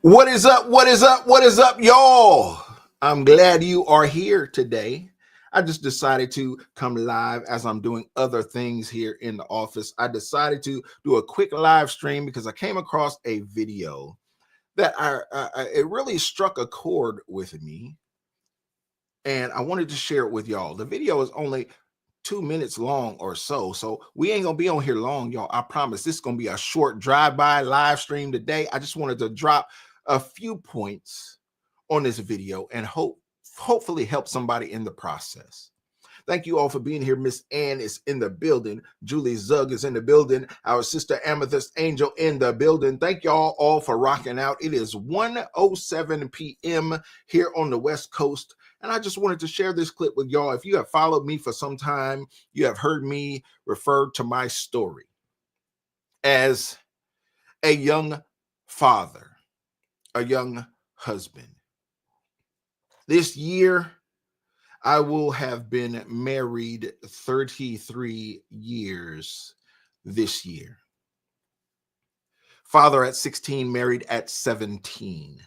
What is up? What is up? What is up, y'all? I'm glad you are here today. I just decided to come live as I'm doing other things here in the office. I decided to do a quick live stream because I came across a video that it really struck a chord with me, and I wanted to share it with y'all. The video is only 2 minutes long or so we ain't gonna be on here long, y'all. I promise this is gonna be a short drive-by live stream today. I just wanted to drop a few points on this video and hopefully help somebody in the process. Thank you all for being here. Miss Ann is in the building. Julie Zug is in the building. Our sister Amethyst Angel in the building. Thank y'all all for rocking out. It is 1:07 p.m. here on the West Coast. And I just wanted to share this clip with y'all. If you have followed me for some time, you have heard me refer to my story as a young father, a young husband. This year, I will have been married 33 years this year. Father at 16, married at 17.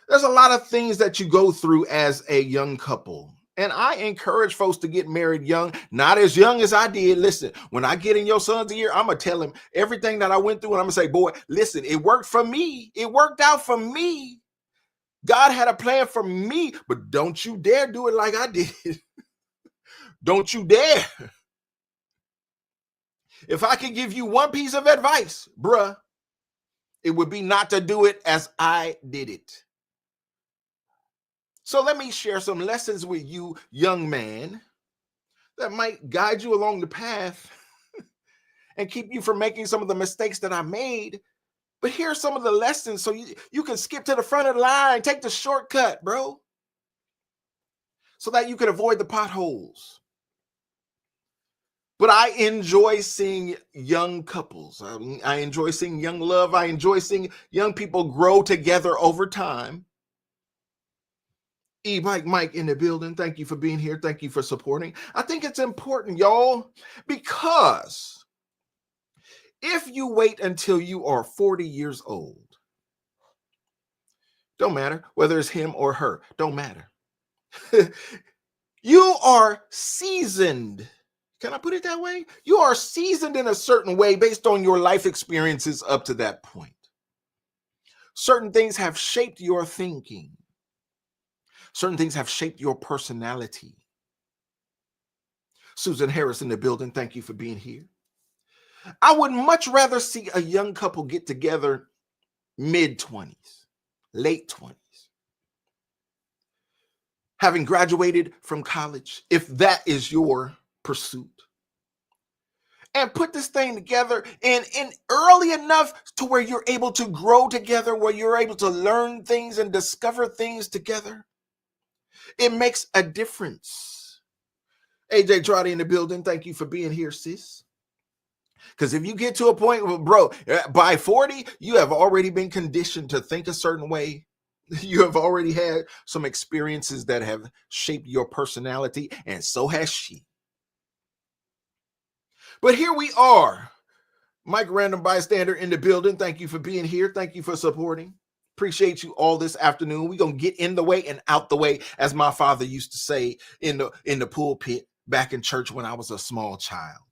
There's a lot of things that you go through as a young couple. And I encourage folks to get married young, not as young as I did. Listen, when I get in your son's ear, I'm going to tell him everything that I went through. And I'm going to say, boy, listen, it worked for me. It worked out for me. God had a plan for me, but don't you dare do it like I did. Don't you dare. If I could give you one piece of advice, bruh, it would be not to do it as I did it. So let me share some lessons with you, young man, that might guide you along the path and keep you from making some of the mistakes that I made. But here are some of the lessons so you can skip to the front of the line, take the shortcut, bro, so that you can avoid the potholes. But I enjoy seeing young couples. I enjoy seeing young love. I enjoy seeing young people grow together over time. Mike in the building. Thank you for being here. Thank you for supporting. I think it's important, y'all, because if you wait until you are 40 years old, don't matter whether it's him or her, don't matter. You are seasoned. Can I put it that way? You are seasoned in a certain way based on your life experiences up to that point. Certain things have shaped your thinking. Certain things have shaped your personality. Susan Harris in the building, thank you for being here. I would much rather see a young couple get together mid-20s, late 20s, having graduated from college, if that is your pursuit, and put this thing together and early enough to where you're able to grow together, where you're able to learn things and discover things together. It makes a difference. AJ Trotty in the building, thank you for being here, sis. Because if you get to a point where, bro, by 40, you have already been conditioned to think a certain way. You have already had some experiences that have shaped your personality, and so has she. But here we are. Mike Random Bystander in the building. Thank you for being here. Thank you for supporting. Appreciate you all this afternoon. We're going to get in the way and out the way, as my father used to say in the pulpit back in church when I was a small child.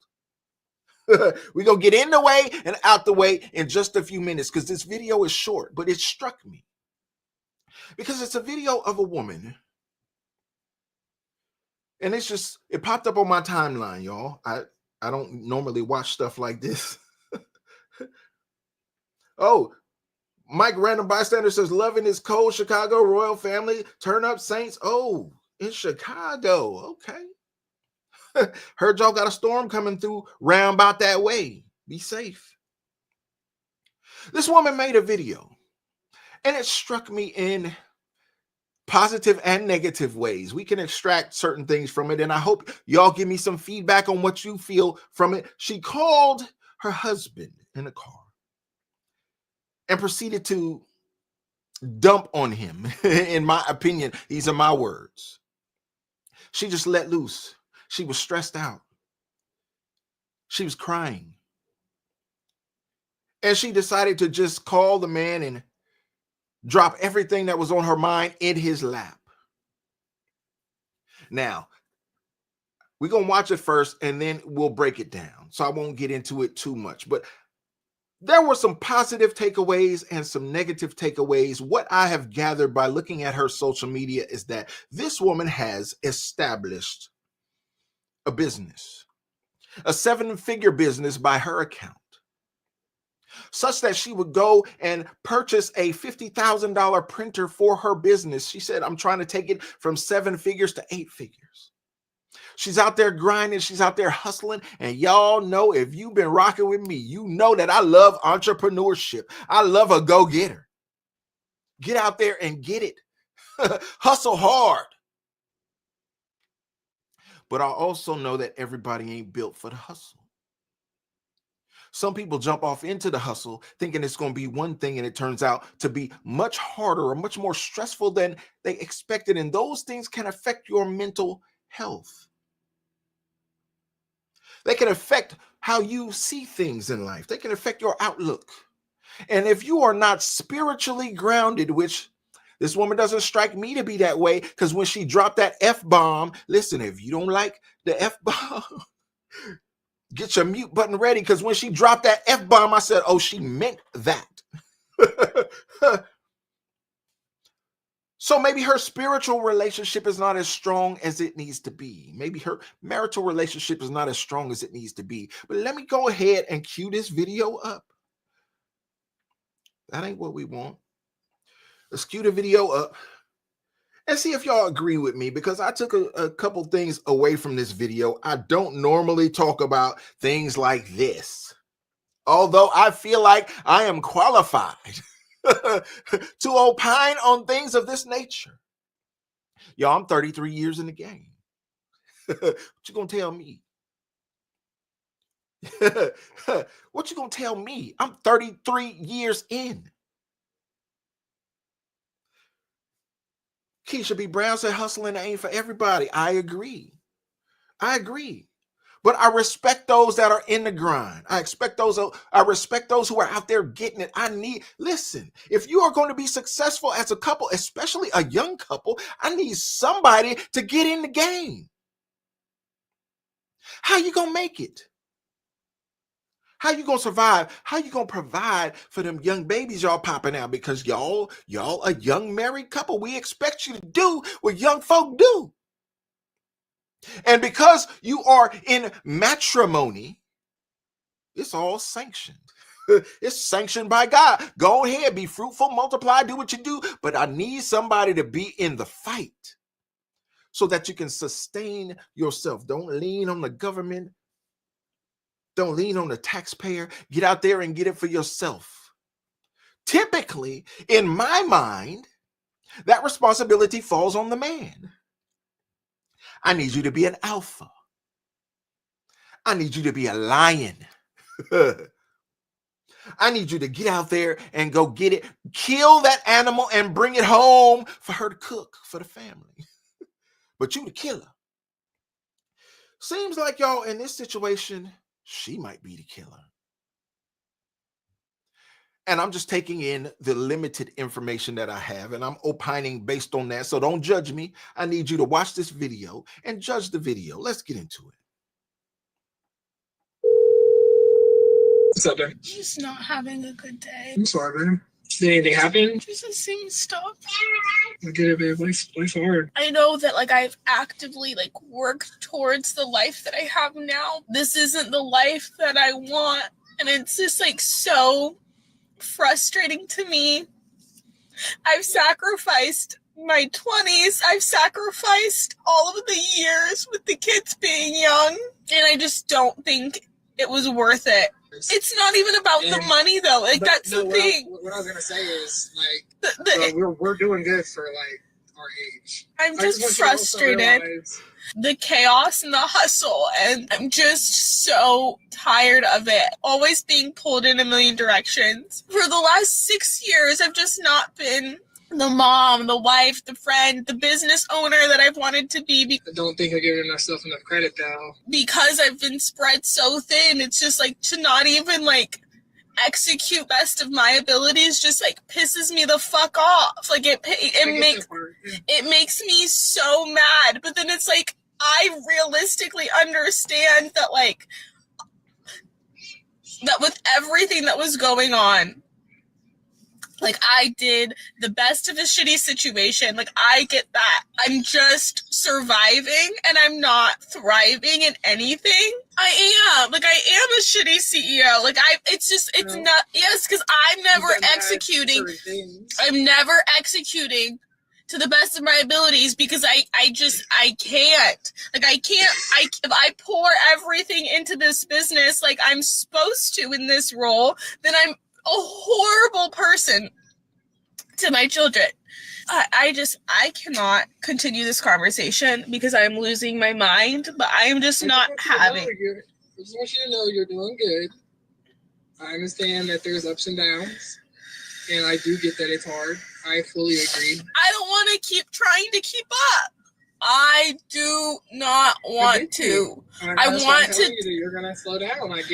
We're going to get in the way and out the way in just a few minutes because this video is short, but it struck me because it's a video of a woman. And it popped up on my timeline, y'all. I don't normally watch stuff like this. Oh, Mike Random Bystander says, loving is cold. Chicago Royal Family, turn up Saints. Oh, in Chicago. Okay. Heard y'all got a storm coming through round about that way. Be safe. This woman made a video, and it struck me in positive and negative ways. We can extract certain things from it, and I hope y'all give me some feedback on what you feel from it. She called her husband in a car and proceeded to dump on him. In my opinion, these are my words. She just let loose. She was stressed out. She was crying. And she decided to just call the man and drop everything that was on her mind in his lap. Now, we're going to watch it first and then we'll break it down. So I won't get into it too much, but there were some positive takeaways and some negative takeaways. What I have gathered by looking at her social media is that this woman has established a business, a 7-figure business by her account, such that she would go and purchase a $50,000 printer for her business. She said, I'm trying to take it from 7 figures to 8 figures. She's out there grinding. She's out there hustling. And y'all know, if you've been rocking with me, you know that I love entrepreneurship. I love a go-getter. Get out there and get it. Hustle hard. But I also know that everybody ain't built for the hustle. Some people jump off into the hustle thinking it's going to be one thing, and it turns out to be much harder or much more stressful than they expected. And those things can affect your mental health. They can affect how you see things in life. They can affect your outlook. And if you are not spiritually grounded, which this woman doesn't strike me to be that way, because when she dropped that F-bomb, listen, if you don't like the F-bomb, get your mute button ready, because when she dropped that F-bomb, I said, oh, she meant that. So maybe her spiritual relationship is not as strong as it needs to be. Maybe her marital relationship is not as strong as it needs to be. But let me go ahead and cue this video up. That ain't what we want. Let's cue the video up and see if y'all agree with me, because I took a couple things away from this video. I don't normally talk about things like this, although I feel like I am qualified to opine on things of this nature. Y'all, I'm 33 years in the game. What you gonna tell me? What you gonna tell me? I'm 33 years in. Keisha B. Brown said hustling ain't for everybody. I agree. But I respect those that are in the grind. I respect those who are out there getting it. Listen, if you are going to be successful as a couple, especially a young couple, I need somebody to get in the game. How you going to make it? How you going to survive? How you going to provide for them young babies y'all popping out? Because y'all a young married couple. We expect you to do what young folk do. And because you are in matrimony, it's all sanctioned. It's sanctioned by God. Go ahead, be fruitful, multiply, do what you do. But I need somebody to be in the fight so that you can sustain yourself. Don't lean on the government. Don't lean on the taxpayer. Get out there and get it for yourself. Typically, in my mind, that responsibility falls on the man. I need you to be an alpha. I need you to be a lion. I need you to get out there and go get it. Kill that animal and bring it home for her to cook for the family. But you the killer. Seems like y'all in this situation, she might be the killer. And I'm just taking in the limited information that I have, and I'm opining based on that. So don't judge me. I need you to watch this video and judge the video. Let's get into it. What's up, babe? Just not having a good day. I'm sorry, babe. Did anything happen? Just the same stuff. I get it, babe. Life's hard. I know that I've actively worked towards the life that I have now. This isn't the life that I want, and it's just so frustrating to me. I've sacrificed my 20s. I've sacrificed all of the years with the kids being young, and I just don't think it was worth it. It's not even about the money, though. That's the thing. What I was gonna say is we're doing good for our age. I'm just frustrated. The chaos and the hustle, and I'm just so tired of it. Always being pulled in a million directions. For the last 6 years, I've just not been the mom, the wife, the friend, the business owner that I've wanted to be. I don't think I'm giving myself enough credit, though. Because I've been spread so thin, it's just to not even execute best of my abilities just like pisses me the fuck off. Like it makes me so mad. But then it's like I realistically understand that like that with everything that was going on, like I did the best of a shitty situation. Like I get that. I'm just surviving and I'm not thriving in anything. I am. Like I am a shitty CEO. Like it's not, yes, because I'm never executing. I'm never executing to the best of my abilities because I can't. Like if I pour everything into this business like I'm supposed to in this role, then I'm a horrible person to my children. I cannot continue this conversation because I'm losing my mind, but I am just not having. I just want you to know you're doing good. I understand that there's ups and downs, and I do get that it's hard. I fully agree. I don't want to keep trying to keep up. I do not want to. I want to. You're gonna slow down.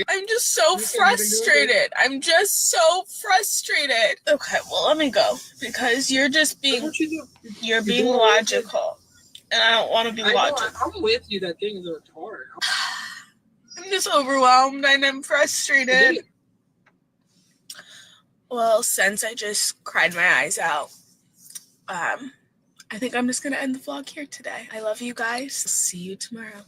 I'm just so frustrated. I'm just so frustrated. Okay, well let me go because you're just being. You're being logical, and I don't want to be logical. I'm with you that things are hard. I'm just overwhelmed and I'm frustrated. Well, since I just cried my eyes out, I think I'm just going to end the vlog here today. I love you guys. See you tomorrow.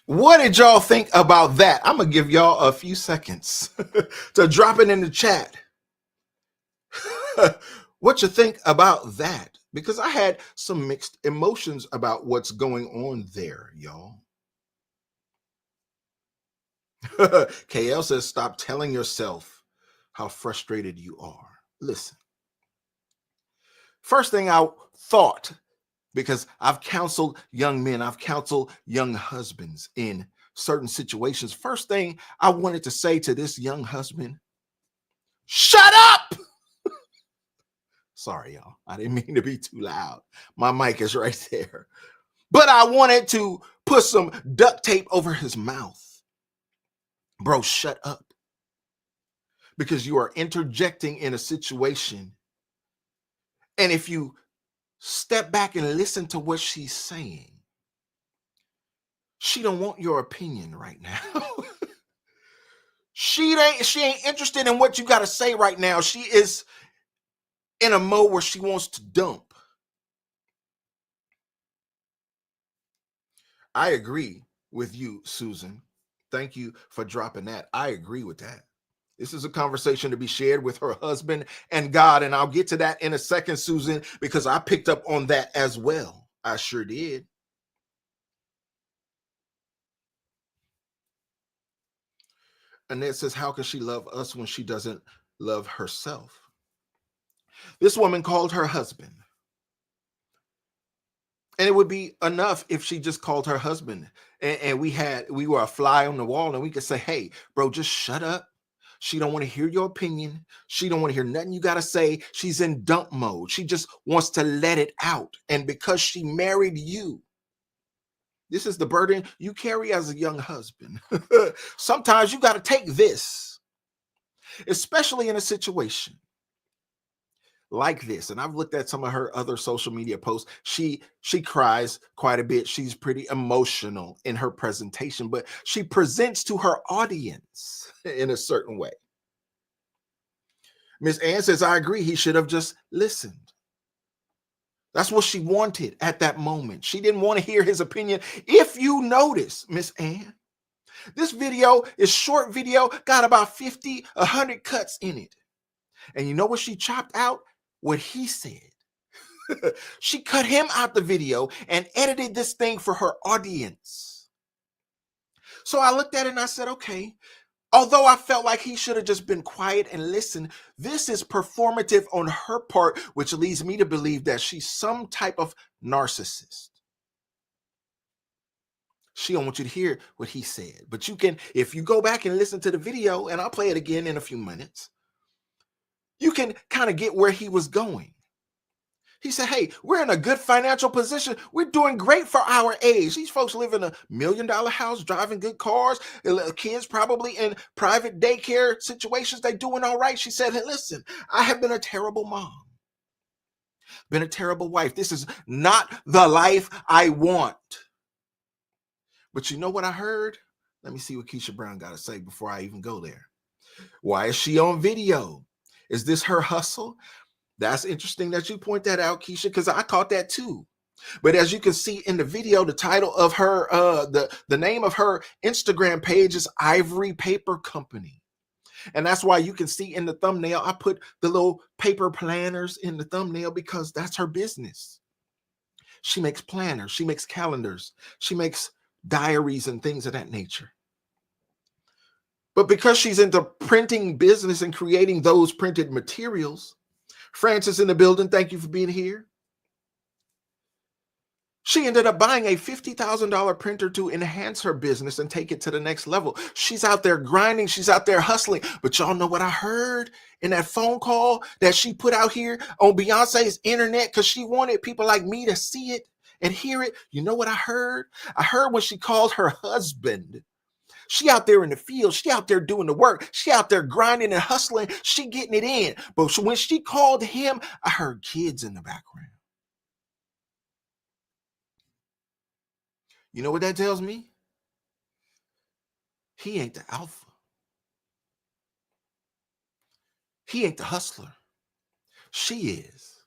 What did y'all think about that? I'm going to give y'all a few seconds to drop it in the chat. What you think about that? Because I had some mixed emotions about what's going on there, y'all. KL says, stop telling yourself how frustrated you are. Listen. First thing I thought, because I've counseled young men, I've counseled young husbands in certain situations. First thing I wanted to say to this young husband, shut up! Sorry, y'all. I didn't mean to be too loud. My mic is right there. But I wanted to put some duct tape over his mouth. Bro, shut up. Because you are interjecting in a situation. And if you step back and listen to what she's saying, she don't want your opinion right now. She ain't interested in what you got to say right now. She is in a mode where she wants to dump. I agree with you, Susan. Thank you for dropping that. I agree with that. This is a conversation to be shared with her husband and God. And I'll get to that in a second, Susan, because I picked up on that as well. I sure did. Annette says, how can she love us when she doesn't love herself? This woman called her husband. And it would be enough if she just called her husband and we were a fly on the wall and we could say, hey, bro, just shut up. She don't want to hear your opinion. She don't want to hear nothing you got to say. She's in dump mode. She just wants to let it out. And because she married you, this is the burden you carry as a young husband. Sometimes you got to take this, especially in a situation like this. And I've looked at some of her other social media posts. She cries quite a bit. She's pretty emotional in her presentation, but she presents to her audience in a certain way. Miss Ann says, I agree. He should have just listened. That's what she wanted at that moment. She didn't want to hear his opinion. If you notice, Miss Ann, this video is short video, got about 50, 100 cuts in it. And you know what she chopped out? What he said. She cut him out the video and edited this thing for her audience. So I looked at it and I said, okay, although I felt like he should have just been quiet and listened, this is performative on her part, which leads me to believe that she's some type of narcissist. She don't want you to hear what he said. But you can, if you go back and listen to the video, and I'll play it again in a few minutes, you can kind of get where he was going. He said, hey, we're in a good financial position. We're doing great for our age. These folks live in $1 million house, driving good cars, kids probably in private daycare situations. They're doing all right. She said, hey, listen, I have been a terrible mom, been a terrible wife. This is not the life I want. But you know what I heard? Let me see what Keisha Brown got to say before I even go there. Why is she on video? Is this her hustle? That's interesting that you point that out, Keisha, because I caught that too. But as you can see in the video, the title of her, the name of her Instagram page is Ivory Paper Company. And that's why you can see in the thumbnail, I put the little paper planners in the thumbnail because that's her business. She makes planners, she makes calendars, she makes diaries and things of that nature. But because she's into printing business and creating those printed materials, Francis in the building, thank you for being here. She ended up buying a $50,000 printer to enhance her business and take it to the next level. She's out there grinding. She's out there hustling. But y'all know what I heard in that phone call that she put out here on Beyonce's internet because she wanted people like me to see it and hear it. You know what I heard? I heard when she called her husband. She out there in the field. She out there doing the work. She out there grinding and hustling. She getting it in. But when she called him, I heard kids in the background. You know what that tells me? He ain't the alpha. He ain't the hustler. She is.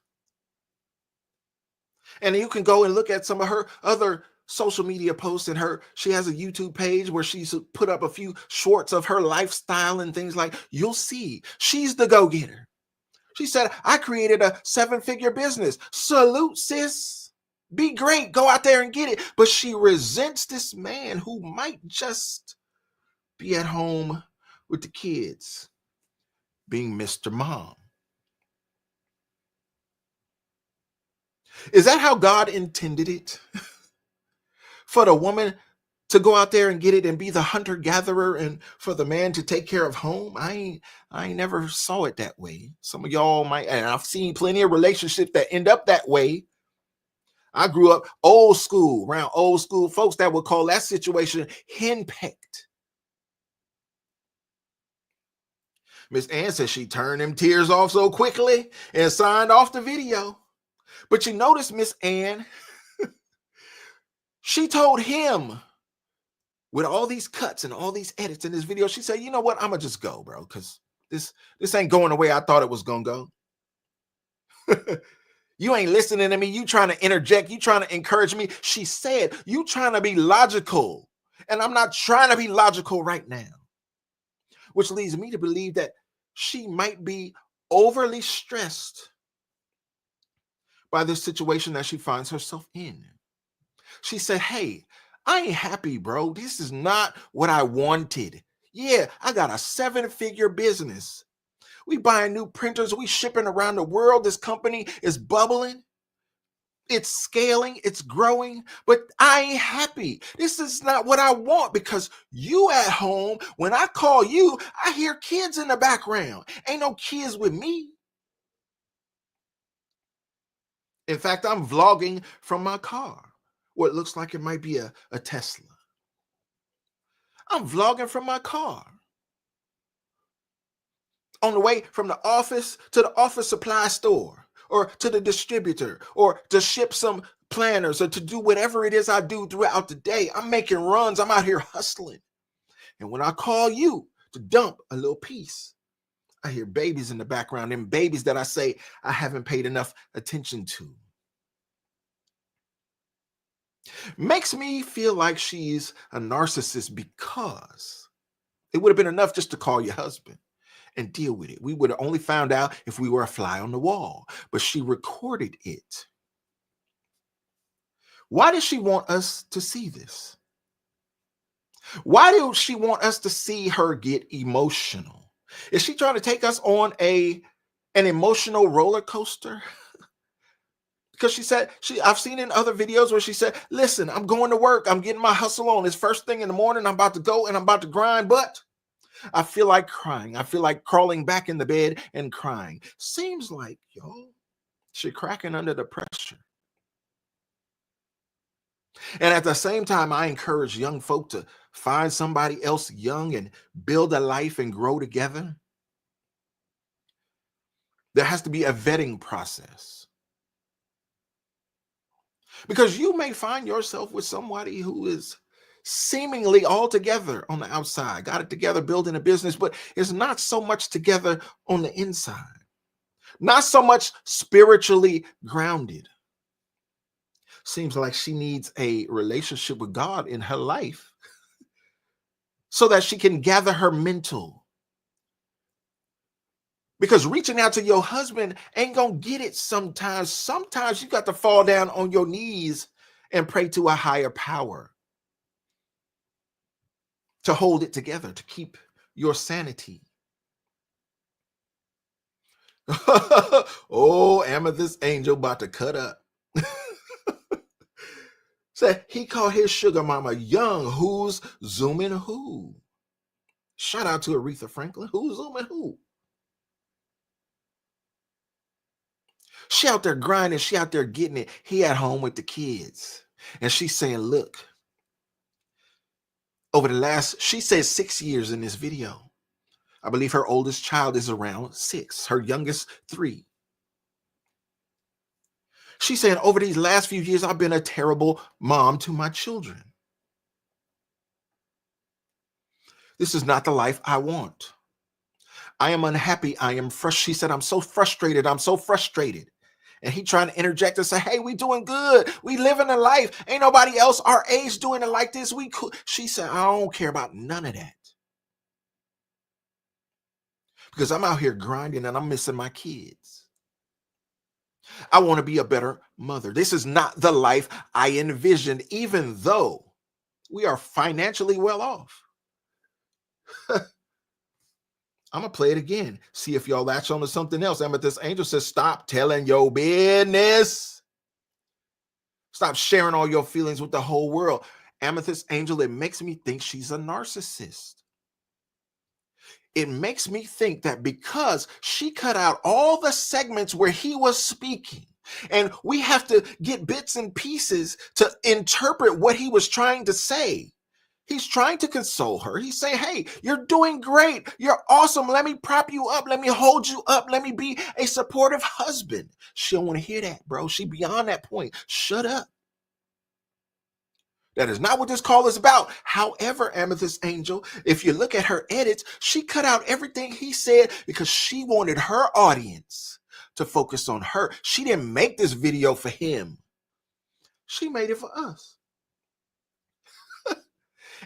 And you can go and look at some of her other social media posts and she has a YouTube page where she's put up a few shorts of her lifestyle and things like, you'll see she's the go-getter. She said, I created a 7-figure business. Salute, sis. Be great. Go out there and get it. But she resents this man who might just be at home with the kids, being Mr. Mom. Is that how God intended it? For the woman to go out there and get it and be the hunter-gatherer and for the man to take care of home? I ain't never saw it that way. Some of y'all might, and I've seen plenty of relationships that end up that way. I grew up old school, around old school folks that would call that situation henpecked. Miss Ann says she turned them tears off so quickly and signed off the video. But you notice Miss Ann, she told him with all these cuts and all these edits in this video, she said, you know what, I'm going to just go, bro, because this ain't going the way I thought it was going to go. You ain't listening to me. You trying to interject. You trying to encourage me. She said, you trying to be logical. And I'm not trying to be logical right now. Which leads me to believe that she might be overly stressed by this situation that she finds herself in. She said, hey, I ain't happy, bro. This is not what I wanted. Yeah, I got a 7-figure business. We buying new printers. We shipping around the world. This company is bubbling. It's scaling. It's growing. But I ain't happy. This is not what I want because you at home, when I call you, I hear kids in the background. Ain't no kids with me. In fact, I'm vlogging from my car. What looks like it might be a Tesla. I'm vlogging from my car. On the way from the office to the office supply store or to the distributor or to ship some planners or to do whatever it is I do throughout the day. I'm making runs. I'm out here hustling. And when I call you to dump a little piece, I hear babies in the background, and babies that I say I haven't paid enough attention to. Makes me feel like she's a narcissist because it would have been enough just to call your husband and deal with it. We would have only found out if we were a fly on the wall, but she recorded it. Why does she want us to see this? Why does she want us to see her get emotional? Is she trying to take us on an emotional roller coaster? Because she said, I've seen in other videos where she said, listen, I'm going to work. I'm getting my hustle on. It's first thing in the morning. I'm about to go and I'm about to grind, but I feel like crying. I feel like crawling back in the bed and crying. Seems like, y'all, She's cracking under the pressure. And at the same time, I encourage young folk to find somebody else young and build a life and grow together. There has to be a vetting process. Because you may find yourself with somebody who is seemingly all together on the outside, got it together, building a business, but is not so much together on the inside, not so much spiritually grounded. Seems like she needs a relationship with God in her life so that she can gather her mental. Because reaching out to your husband ain't gonna get it sometimes. Sometimes you got to fall down on your knees and pray to a higher power to hold it together, to keep your sanity. Oh, Amethyst Angel about to cut up. Said he called his sugar mama young. Who's zooming who? Shout out to Aretha Franklin. Who's zooming who? She out there grinding. She out there getting it. He at home with the kids. And she's saying, look, over the last, she says 6 years in this video. I believe her oldest child is around 6, her youngest 3. She's saying, over these last few years, I've been a terrible mom to my children. This is not the life I want. I am unhappy. I am frustrated. She said, I'm so frustrated. I'm so frustrated. And he trying to interject and say, hey, we doing good. We living a life. Ain't nobody else our age doing it like this. We could. She said, I don't care about none of that. Because I'm out here grinding and I'm missing my kids. I want to be a better mother. This is not the life I envisioned, even though we are financially well off. I'm going to play it again. See if y'all latch on to something else. Amethyst Angel says, stop telling your business. Stop sharing all your feelings with the whole world. Amethyst Angel, it makes me think she's a narcissist. It makes me think that because she cut out all the segments where he was speaking, and we have to get bits and pieces to interpret what he was trying to say. He's trying to console her. He's saying, hey, you're doing great. You're awesome. Let me prop you up. Let me hold you up. Let me be a supportive husband. She don't want to hear that, bro. She beyond that point. Shut up. That is not what this call is about. However, Amethyst Angel, if you look at her edits, she cut out everything he said because she wanted her audience to focus on her. She didn't make this video for him. She made it for us.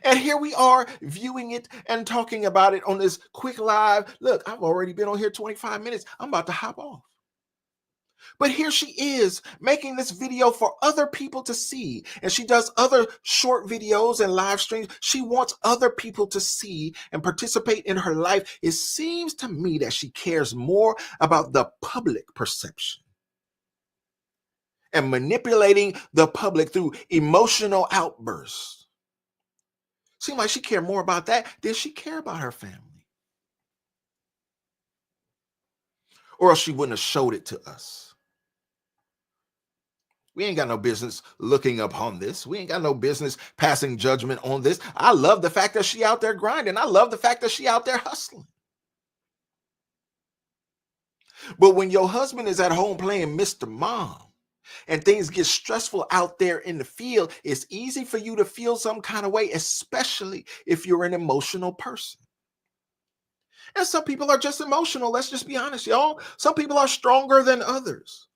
And here we are viewing it and talking about it on this quick live. Look, I've already been on here 25 minutes. I'm about to hop off. But here she is making this video for other people to see. And she does other short videos and live streams. She wants other people to see and participate in her life. It seems to me that she cares more about the public perception and manipulating the public through emotional outbursts. Seems like she cared more about that than she cared about her family. Or else she wouldn't have showed it to us. We ain't got no business looking upon this. We ain't got no business passing judgment on this. I love the fact that she out there grinding. I love the fact that she out there hustling. But when your husband is at home playing Mr. Mom and things get stressful out there in the field, it's easy for you to feel some kind of way, especially if you're an emotional person. And some people are just emotional. Let's just be honest, y'all. Some people are stronger than others.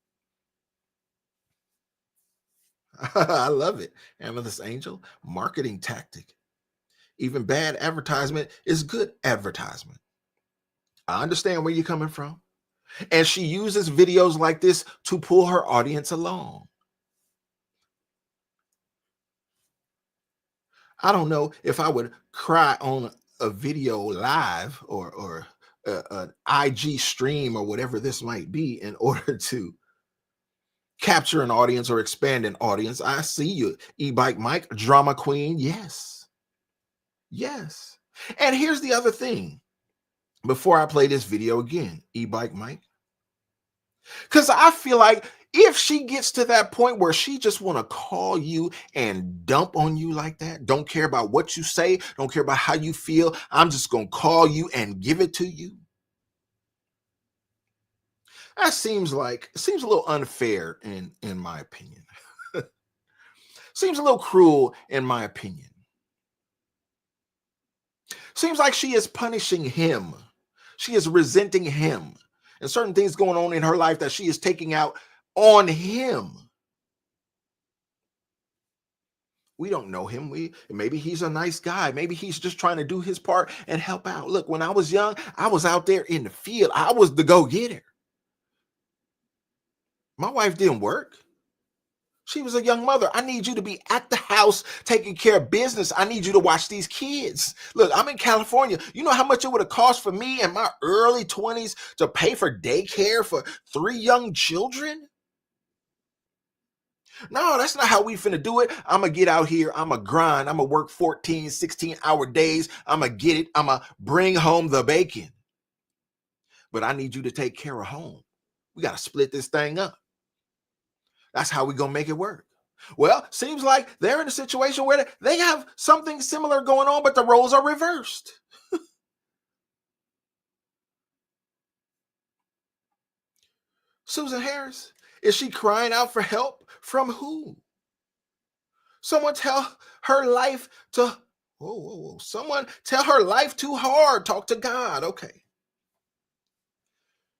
I love it. Amethyst Angel, marketing tactic. Even bad advertisement is good advertisement. I understand where you're coming from. And she uses videos like this to pull her audience along. I don't know if I would cry on a video live or an IG stream or whatever this might be in order to capture an audience or expand an audience. I see you, E-Bike Mike, drama queen. Yes. Yes. And here's the other thing. Before I play this video again, E-Bike Mike, Because I feel like if she gets to that point where she just want to call you and dump on you like that, don't care about what you say, don't care about how you feel, I'm just going to call you and give it to you. That seems a little unfair in my opinion. Seems a little cruel in my opinion. Seems like she is punishing him. She is resenting him. And certain things going on in her life that she is taking out on him. We don't know him. Maybe he's a nice guy. Maybe he's just trying to do his part and help out. Look, when I was young, I was out there in the field. I was the go-getter. My wife didn't work. She was a young mother. I need you to be at the house taking care of business. I need you to watch these kids. Look, I'm in California. You know how much it would have cost for me in my early 20s to pay for daycare for 3 young children? No, that's not how we finna do it. I'm going to get out here. I'm going to grind. I'm going to work 14, 16-hour days. I'm going to get it. I'm going to bring home the bacon. But I need you to take care of home. We got to split this thing up. That's how we going to make it work. Well, seems like they're in a situation where they have something similar going on, but the roles are reversed. Susan Harris, is she crying out for help from who? Someone tell her life to, someone tell her life too hard. Talk to God. Okay.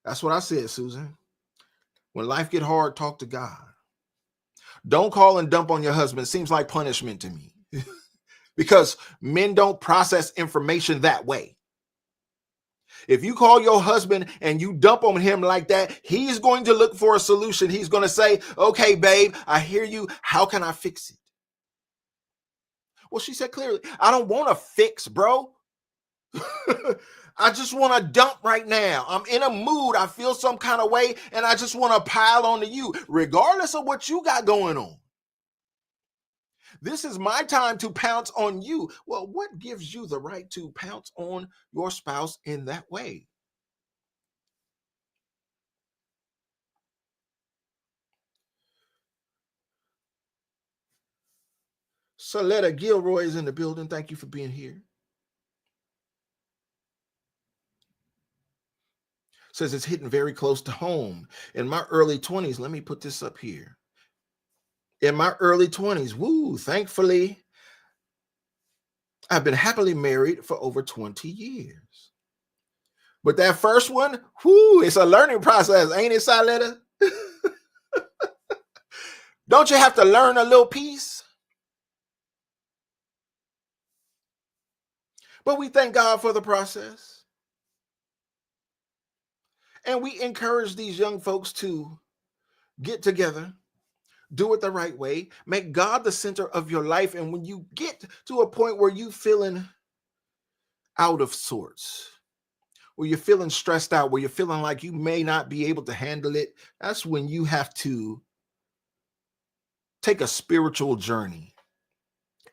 That's what I said, Susan. When life get hard, talk to God. Don't call and dump on your husband. Seems like punishment to me. Because men don't process information that way. If you call your husband and you dump on him like that, he's going to look for a solution. He's going to say, okay, babe, I hear you. How can I fix it? Well, she said clearly, I don't want to fix, bro. I just want to dump right now. I'm in a mood. I feel some kind of way, and I just want to pile onto you, regardless of what you got going on. This is my time to pounce on you. Well, what gives you the right to pounce on your spouse in that way? Soletta Gilroy is in the building. Thank you for being here. Says it's hitting very close to home. In my early 20s, let me put this up here. In my early 20s, thankfully, I've been happily married for over 20 years. But that first one, it's a learning process, ain't it, Soletta? Don't you have to learn a little piece? But we thank God for the process. And we encourage these young folks to get together, do it the right way, make God the center of your life. And when you get to a point where you feeling out of sorts, where you're feeling stressed out, where you're feeling like you may not be able to handle it, that's when you have to take a spiritual journey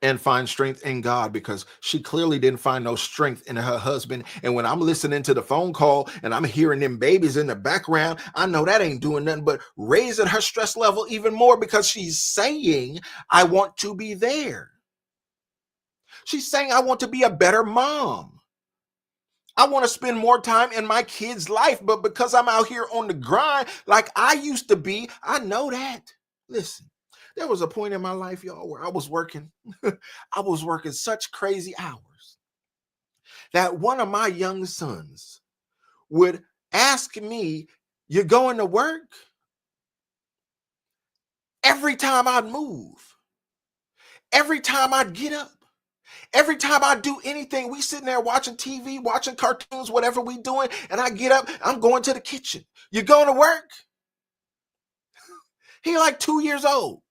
and find strength in God, because she clearly didn't find no strength in her husband. And when I'm listening to the phone call and I'm hearing them babies in the background, I know that ain't doing nothing but raising her stress level even more, because she's saying, I want to be there. She's saying, I want to be a better mom. I want to spend more time in my kid's life, but because I'm out here on the grind like I used to be, I know that. Listen. There was a point in my life, y'all, where I was working. I was working such crazy hours that one of my young sons would ask me, you going to work? Every time I'd move, every time I'd get up, every time I do anything, we sitting there watching TV, watching cartoons, whatever we doing, and I get up, I'm going to the kitchen. You going to work? He like 2 years old.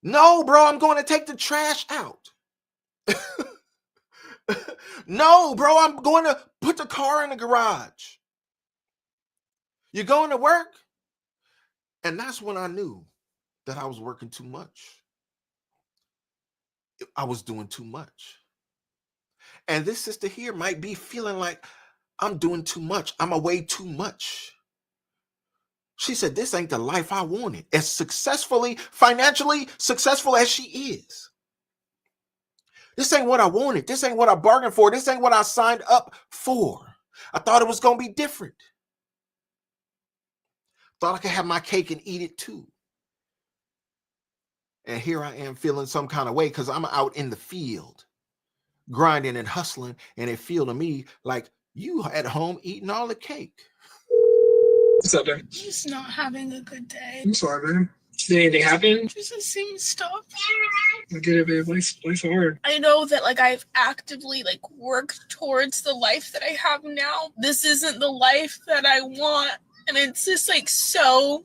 No, bro, I'm going to take the trash out. No, bro, I'm going to put the car in the garage. You going to work? And that's when I knew that I was working too much. I was doing too much. And this sister here might be feeling like I'm doing too much. I'm away too much. She said, this ain't the life I wanted. As successfully, financially successful as she is. This ain't what I wanted. This ain't what I bargained for. This ain't what I signed up for. I thought it was going to be different. Thought I could have my cake and eat it too. And here I am feeling some kind of way because I'm out in the field, grinding and hustling, and it feel to me like you at home eating all the cake. What's up, man? Just not having a good day. I'm sorry, man. Did anything happen? Just the same stuff. I get it, babe. Life's hard. I know that like I've actively like worked towards the life that I have now. This isn't the life that I want. And it's just like so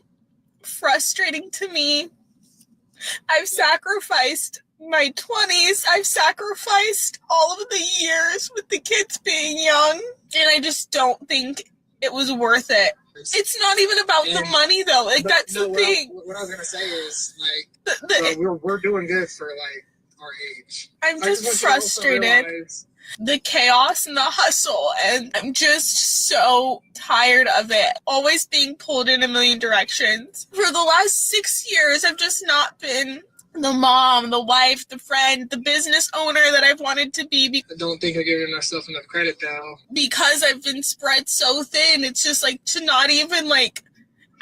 frustrating to me. I've sacrificed my 20s. I've sacrificed all of the years with the kids being young. And I just don't think it was worth it. It's not even about the money though. Like that's the thing. What I was gonna say is like we're doing good for like our age. I'm just frustrated. The chaos and the hustle, and I'm just so tired of it. Always being pulled in a million directions. For the last 6 years, I've just not been the mom, the wife, the friend, the business owner that I've wanted to be. I don't think I'm giving myself enough credit though. Because I've been spread so thin, it's just like to not even like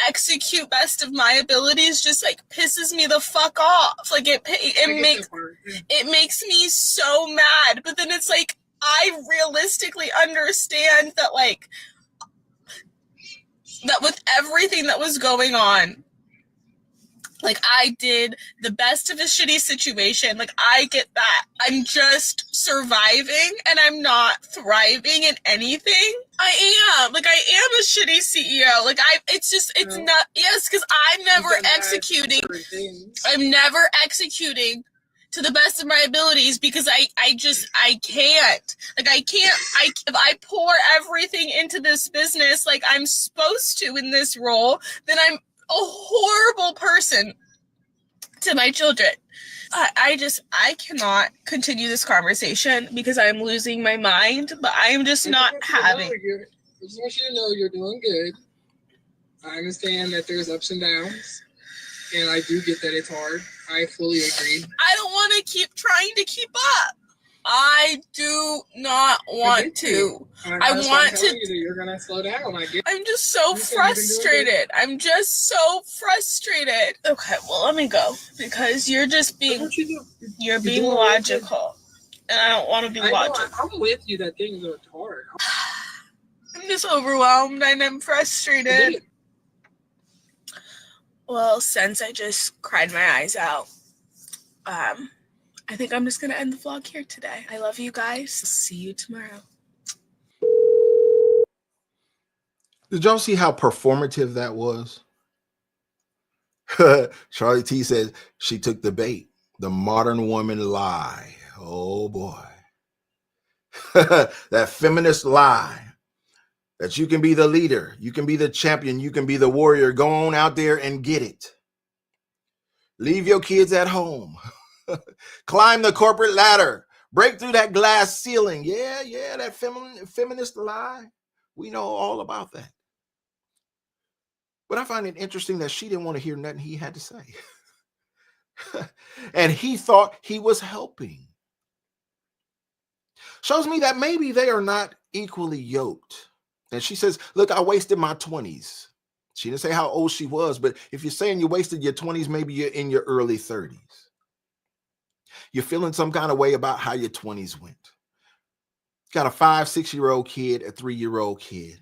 execute best of my abilities just like pisses me the fuck off. Like it makes me so mad. But then it's like I realistically understand that like that with everything that was going on, like I did the best of a shitty situation. Like I get that. I'm just surviving and I'm not thriving in anything. I am. Like I am a shitty CEO. Like it's not, yes, because I'm never executing. I'm never executing to the best of my abilities because I can't. Like if I pour everything into this business like I'm supposed to in this role, then I'm a horrible person to my children. I cannot continue this conversation because I'm losing my mind, but I'm just not having. I just want you to know you're doing good. I understand that there's ups and downs, and I do get that it's hard. I fully agree. I don't want to keep trying to keep up. I do not want to. I want to. You're gonna slow down. I'm just so frustrated. I'm just so frustrated. Okay, well let me go because you're just being. You're being logical, and I don't want to be logical. I'm with you that things are hard. I'm just overwhelmed and I'm frustrated. Well, since I just cried my eyes out, I think I'm just going to end the vlog here today. I love you guys. See you tomorrow. Did y'all see how performative that was? Charlie T says she took the bait. The modern woman lie. Oh boy. That feminist lie. That you can be the leader. You can be the champion. You can be the warrior. Go on out there and get it. Leave your kids at home. Climb the corporate ladder. Break through that glass ceiling. Yeah, that feminist lie. We know all about that. But I find it interesting that she didn't want to hear nothing he had to say. And he thought he was helping. Shows me that maybe they are not equally yoked. And she says, look, I wasted my 20s. She didn't say how old she was, but if you're saying you wasted your 20s, maybe you're in your early 30s. You're feeling some kind of way about how your 20s went. Got a 5-6-year-old kid, a 3-year-old kid.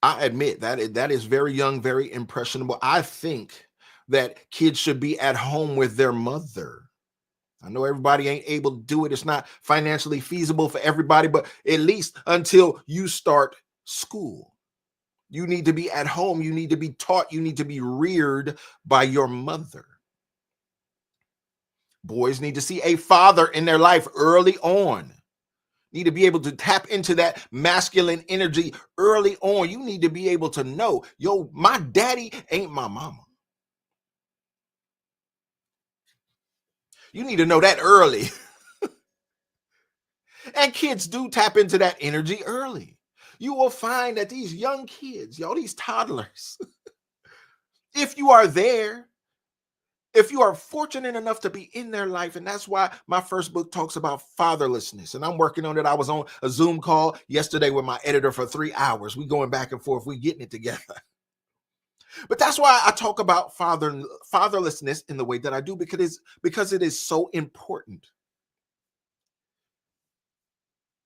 I admit that is very young, very impressionable. I think that kids should be at home with their mother. I know everybody ain't able to do it. It's not financially feasible for everybody, but at least until you start school, you need to be at home. You need to be taught. You need to be reared by your mother. Boys need to see a father in their life early on. Need to be able to tap into that masculine energy early on. You need to be able to know, yo, my daddy ain't my mama. You need to know that early. And kids do tap into that energy early. You will find that these young kids, y'all, these toddlers, if you are there, if you are fortunate enough to be in their life, and that's why my first book talks about fatherlessness, and I'm working on it. I was on a Zoom call yesterday with my editor for 3 hours. We going back and forth. We getting it together. But that's why I talk about fatherlessness in the way that I do, because it is so important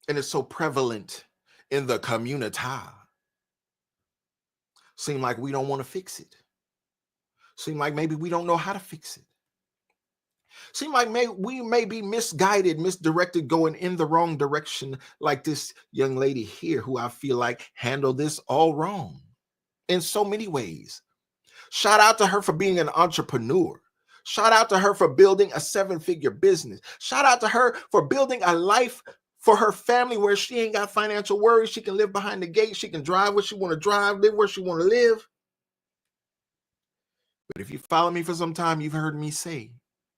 and it's so prevalent in the community. Seem like we don't want to fix it. Seem like maybe we don't know how to fix it. Seem like we may be misguided, misdirected, going in the wrong direction, like this young lady here who I feel like handled this all wrong in so many ways. Shout out to her for being an entrepreneur. Shout out to her for building a 7-figure business. Shout out to her for building a life for her family where she ain't got financial worries. She can live behind the gate. She can drive where she want to drive, live where she want to live. But if you follow me for some time, you've heard me say,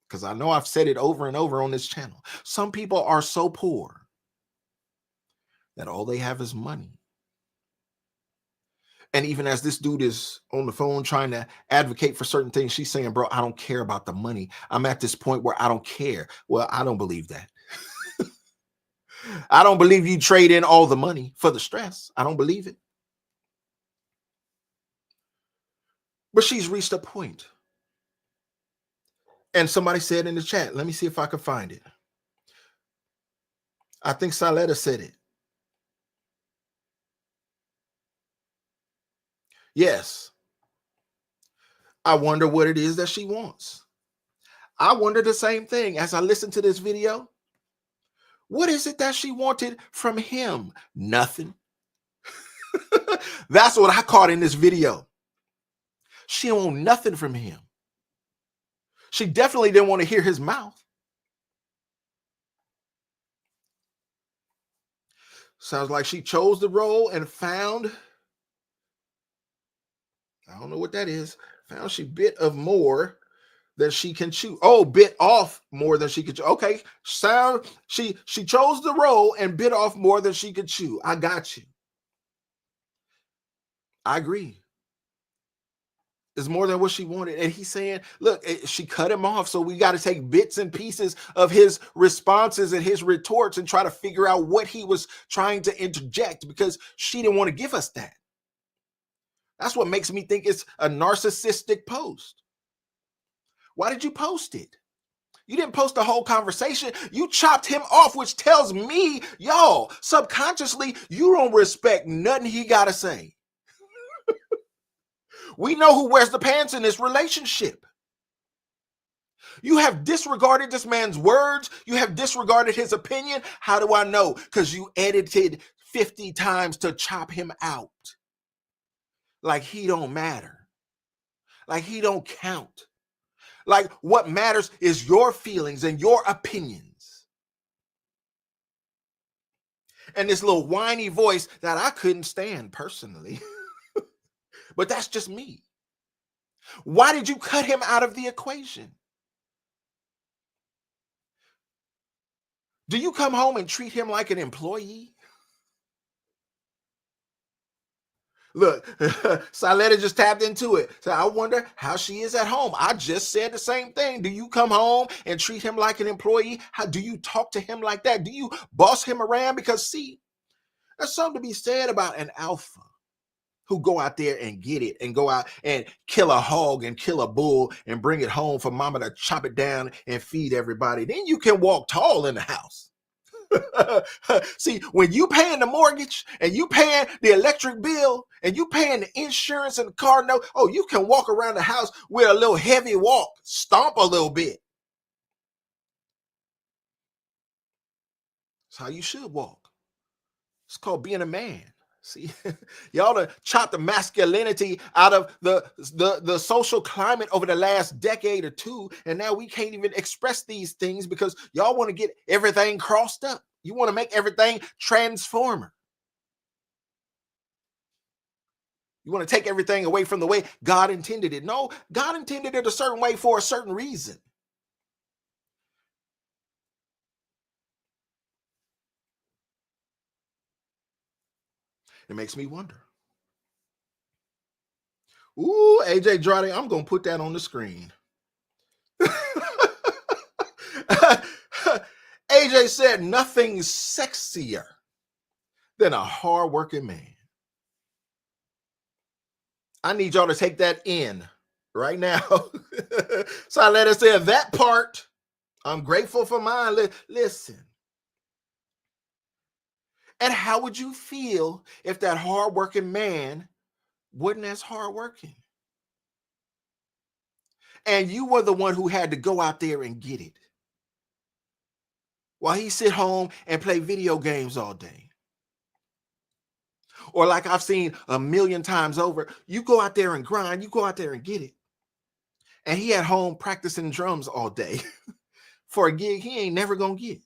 because I know I've said it over and over on this channel, some people are so poor that all they have is money. And even as this dude is on the phone trying to advocate for certain things, she's saying, bro, I don't care about the money. I'm at this point where I don't care. Well, I don't believe that. I don't believe you trade in all the money for the stress. I don't believe it. But she's reached a point. And somebody said in the chat, let me see if I can find it. I think Saletta said it. Yes. I wonder what it is that she wants. I wonder the same thing as I listen to this video. What is it that she wanted from him? Nothing. That's what I caught in this video. She don't want nothing from him. She definitely didn't want to hear his mouth. Sounds like she chose the role and found, I don't know what that is, found she bit of more than she can chew. Oh, bit off more than she could chew. Okay, she chose the role and bit off more than she could chew. I got you. I agree. It's more than what she wanted. And he's saying, look, she cut him off. So we got to take bits and pieces of his responses and his retorts and try to figure out what he was trying to interject, because she didn't want to give us that. That's what makes me think it's a narcissistic post. Why did you post it? You didn't post the whole conversation. You chopped him off, which tells me, y'all, subconsciously, you don't respect nothing he got to say. We know who wears the pants in this relationship. You have disregarded this man's words. You have disregarded his opinion. How do I know? Because you edited 50 times to chop him out. Like he don't matter. Like he don't count. Like what matters is your feelings and your opinions. And this little whiny voice that I couldn't stand personally. But that's just me. Why did you cut him out of the equation? Do you come home and treat him like an employee? Look, Saletta just tapped into it. So I wonder how she is at home. I just said the same thing. Do you come home and treat him like an employee? How do you talk to him like that? Do you boss him around? Because see, there's something to be said about an alpha who go out there and get it and go out and kill a hog and kill a bull and bring it home for mama to chop it down and feed everybody. Then you can walk tall in the house. See, when you paying the mortgage and you paying the electric bill and you paying the insurance and the car note, oh, you can walk around the house with a little heavy walk, stomp a little bit. That's how you should walk. It's called being a man. See, y'all done chopped the masculinity out of the social climate over the last decade or two, and now we can't even express these things because y'all want to get everything crossed up. You want to make everything transformer. You want to take everything away from the way God intended it. No, God intended it a certain way for a certain reason. It makes me wonder. Ooh, AJ Andrade, I'm going to put that on the screen. AJ said nothing's sexier than a hardworking man. I need y'all to take that in right now. So I let her say that part. I'm grateful for mine. Listen. And how would you feel if that hardworking man wasn't as hardworking? And you were the one who had to go out there and get it, while he sit home and play video games all day. Or like I've seen a million times over, you go out there and grind, you go out there and get it. And he at home practicing drums all day for a gig he ain't never gonna get.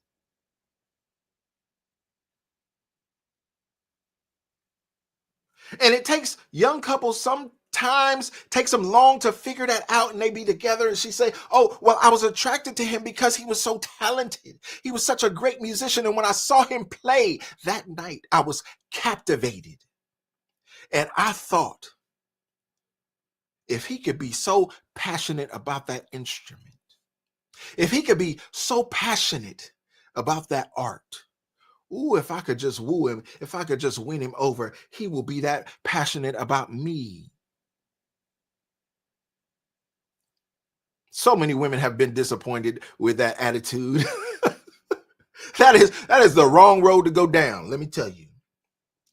And it takes young couples sometimes takes them long to figure that out, and they be together and she say, oh, well, I was attracted to him because he was so talented. He was such a great musician. And when I saw him play that night, I was captivated. And I thought, if he could be so passionate about that instrument, if he could be so passionate about that art, ooh, if I could just woo him, if I could just win him over, he will be that passionate about me. So many women have been disappointed with that attitude. That is the wrong road to go down, let me tell you.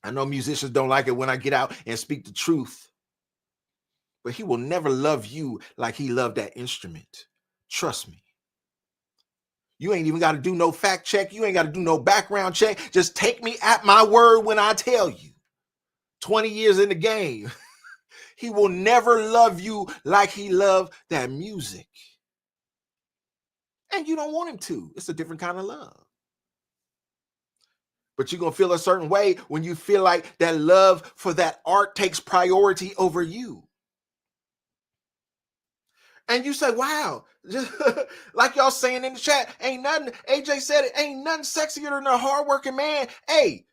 I know musicians don't like it when I get out and speak the truth, but he will never love you like he loved that instrument. Trust me. You ain't even got to do no fact check. You ain't got to do no background check. Just take me at my word when I tell you. 20 years in the game. He will never love you like he loved that music. And you don't want him to. It's a different kind of love. But you're going to feel a certain way when you feel like that love for that art takes priority over you. And you say, wow, just like y'all saying in the chat, ain't nothing, AJ said it, ain't nothing sexier than a hardworking man. Hey,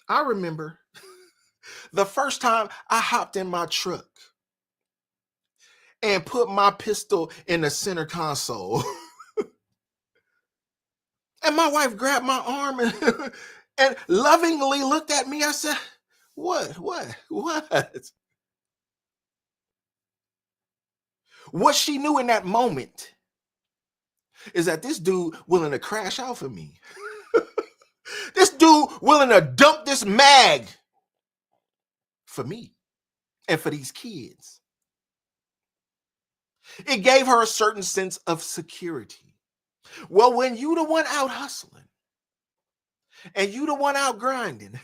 I remember the first time I hopped in my truck and put my pistol in the center console. And my wife grabbed my arm and lovingly looked at me. I said, what? What she knew in that moment is that this dude willing to crash out for me. This dude willing to dump this mag for me and for these kids. It gave her a certain sense of security. Well, when you the one out hustling, and you the one out grinding,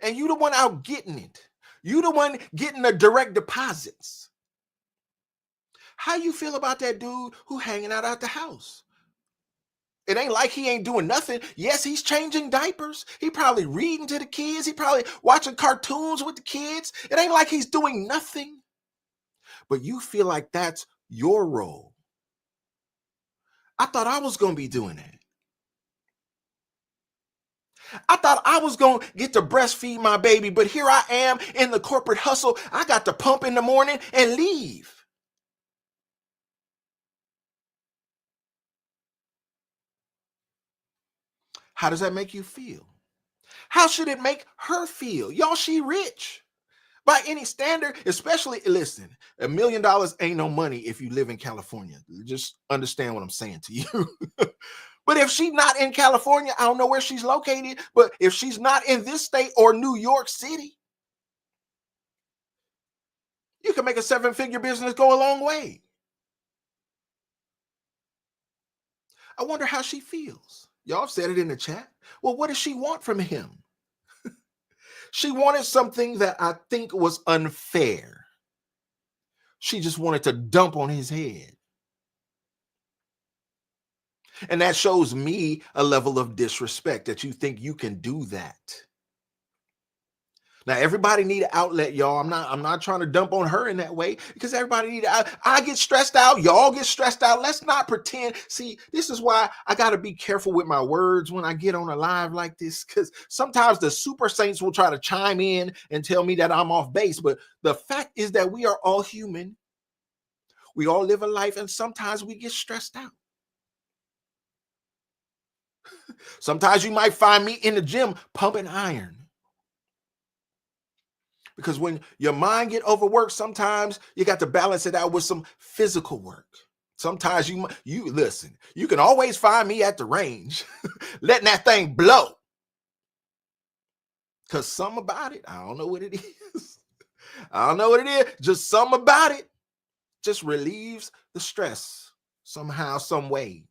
and you the one out getting it, you the one getting the direct deposits, how you feel about that dude who hanging out at the house? It ain't like he ain't doing nothing. Yes, he's changing diapers. He probably reading to the kids. He probably watching cartoons with the kids. It ain't like he's doing nothing. But you feel like that's your role. I thought I was going to be doing that. I thought I was going to get to breastfeed my baby, but here I am in the corporate hustle. I got to pump in the morning and leave. How does that make you feel? How should it make her feel? Y'all, she rich. By any standard, especially, listen, $1 million ain't no money if you live in California. Just understand what I'm saying to you. But if she's not in California, I don't know where she's located, but if she's not in this state or New York City, you can make a 7-figure business go a long way. I wonder how she feels. Y'all have said it in the chat. Well, what does she want from him? She wanted something that I think was unfair. She just wanted to dump on his head. And that shows me a level of disrespect that you think you can do that. Now, everybody need an outlet, y'all. I'm not trying to dump on her in that way, because everybody need I get stressed out. Y'all get stressed out. Let's not pretend. See, this is why I got to be careful with my words when I get on a live like this, because sometimes the super saints will try to chime in and tell me that I'm off base. But the fact is that we are all human. We all live a life, and sometimes we get stressed out. Sometimes you might find me in the gym pumping iron. Because when your mind get overworked, sometimes you got to balance it out with some physical work. Sometimes you listen, you can always find me at the range, letting that thing blow. Because something about it, I don't know what it is. I don't know what it is. Just something about it just relieves the stress somehow, some way.